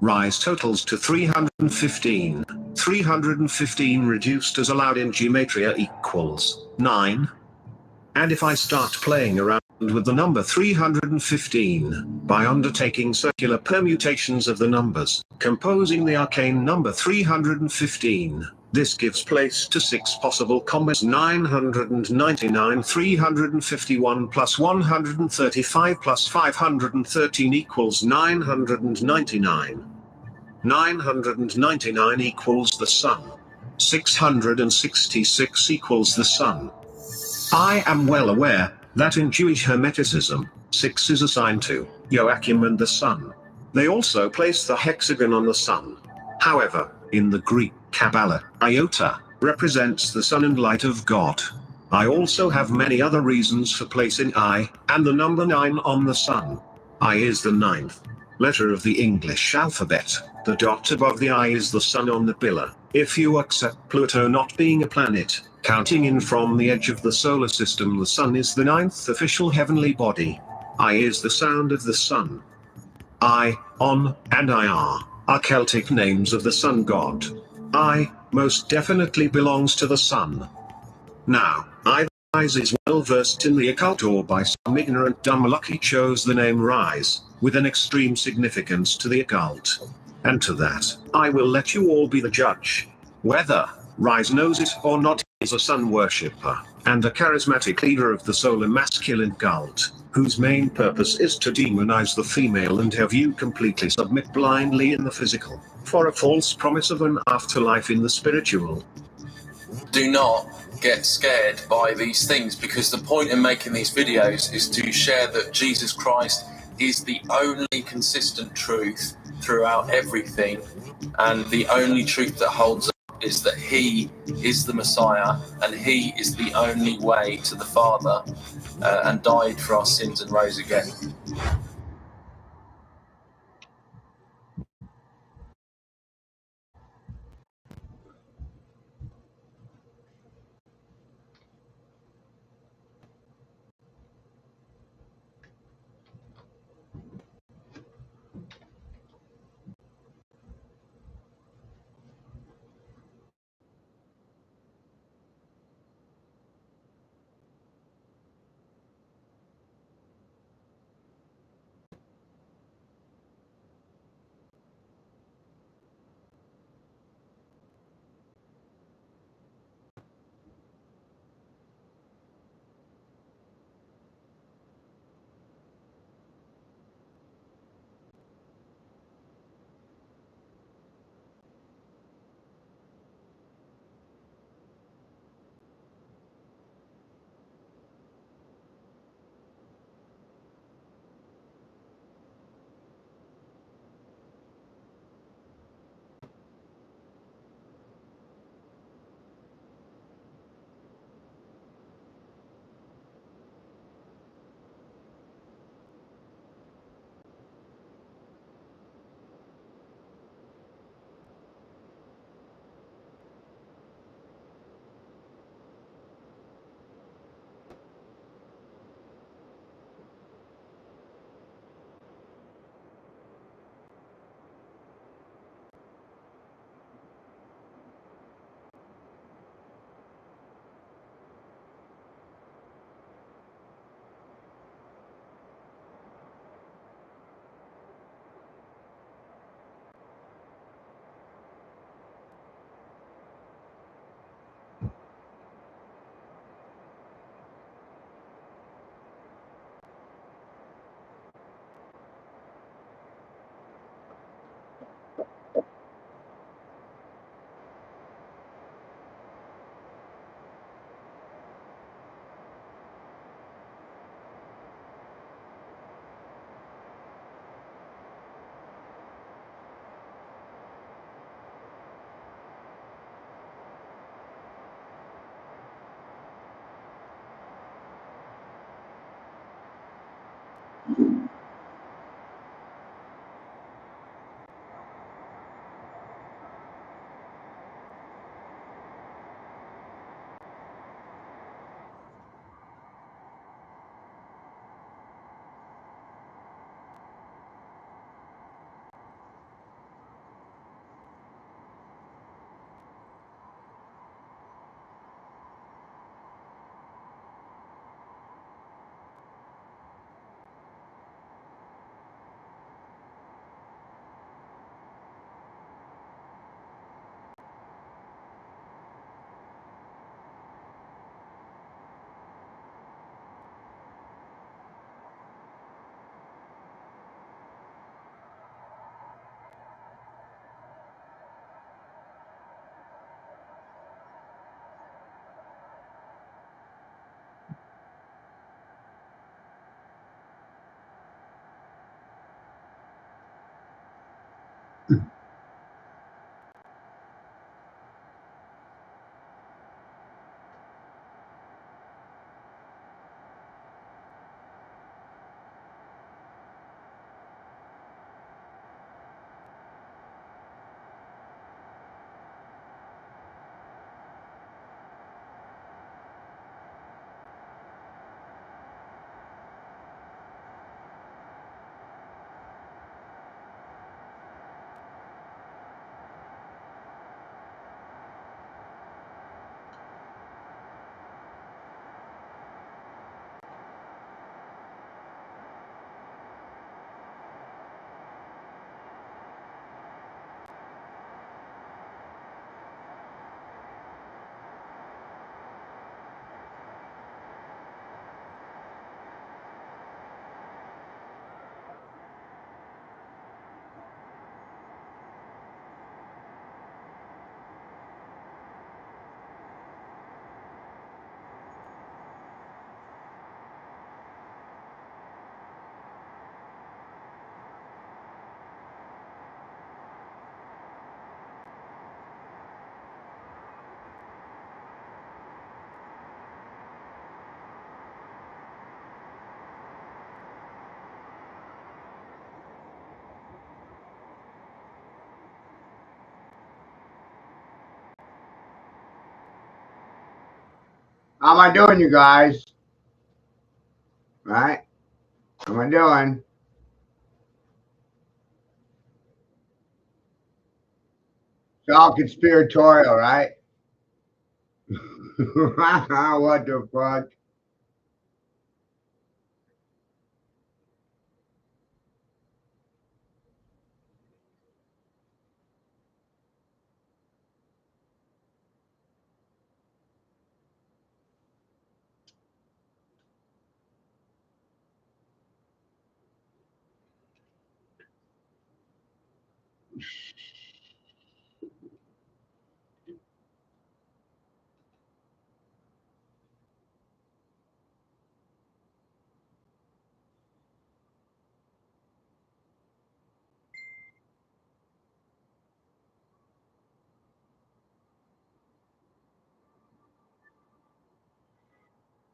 Rise totals to 315. 315 reduced as allowed in gematria equals 9. And if I start playing around with the number 315 by undertaking circular permutations of the numbers, composing the arcane number 315. This gives place to 6 possible combos: 999, 351 plus 135 plus 513 equals 999. 999 equals the sun. 666 equals the sun. I am well aware that in Jewish Hermeticism, 6 is assigned to Joachim and the sun. They also place the hexagon on the sun. However, in the Greek Kabbalah, iota represents the sun and light of God. I also have many other reasons for placing I and the number 9 on the sun. I is the 9th letter of the English alphabet. The dot above the I is the sun on the pillar. If you accept Pluto not being a planet, counting in from the edge of the solar system, the sun is the 9th official heavenly body. I is the sound of the sun. I, On, and IR are Celtic names of the sun god. I most definitely belongs to the sun. Now, either Rise is well versed in the occult, or by some ignorant dumb lucky chose the name Rise, with an extreme significance to the occult. And to that, I will let you all be the judge. Whether Rise knows it or not, he is a sun worshipper, and a charismatic leader of the solar masculine cult, whose main purpose is to demonize the female and have you completely submit blindly in the physical, for a false promise of an afterlife in the spiritual. Do not get scared by these things, because the point in making these videos is to share that Jesus Christ is the only consistent truth throughout everything, and the only truth that holds up is that he is the Messiah, and he is the only way to the Father, and died for our sins and rose again. How am I doing, you guys? Right? How am I doing? It's all conspiratorial, right? What the fuck?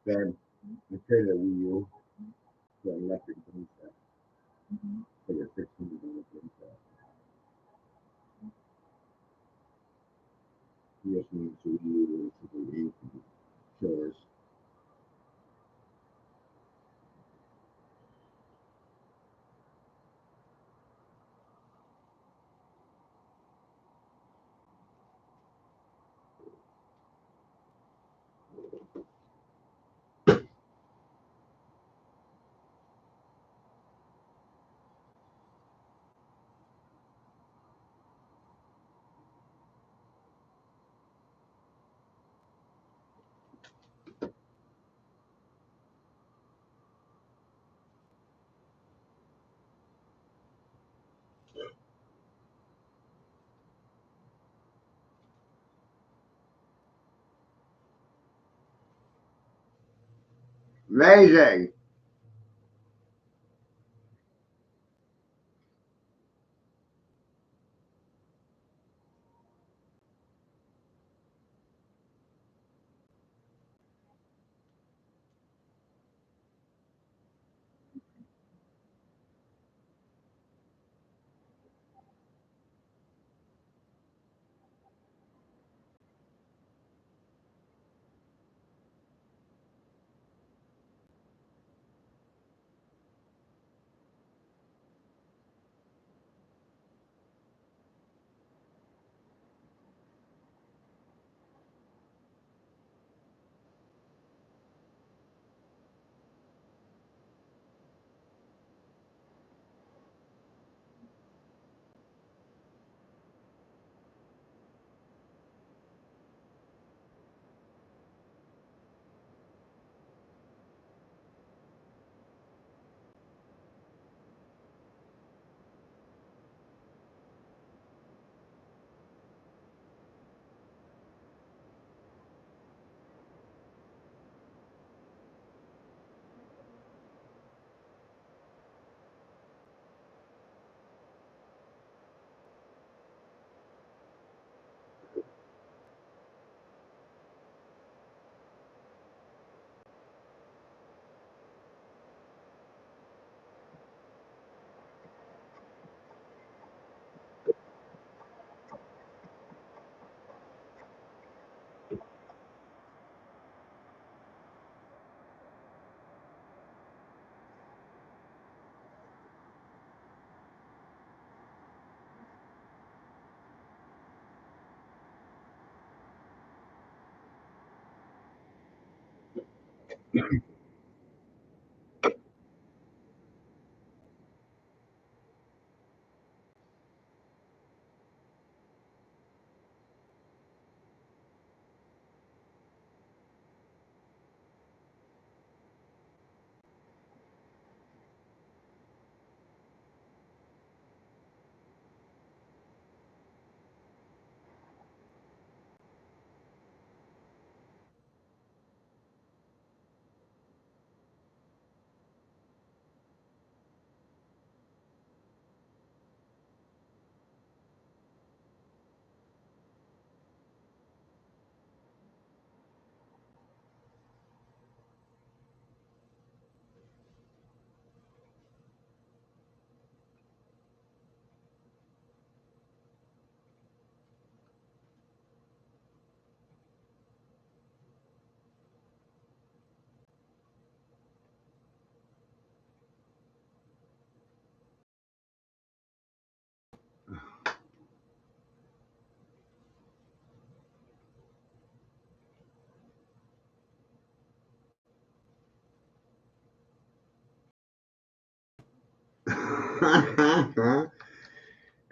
Then I traded a Wii U for an electric game set. For your $15 game set. You just need to use the killers. Amazing.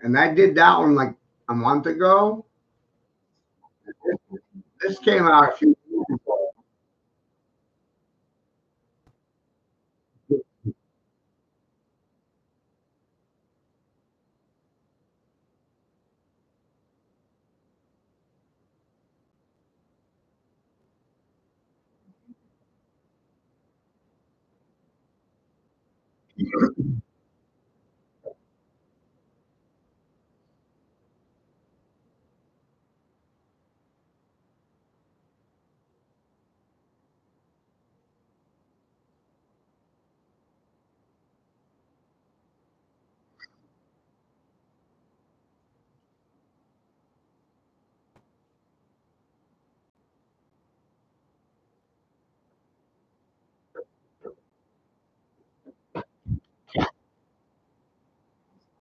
And I did that one like a month ago. This came out a few years ago.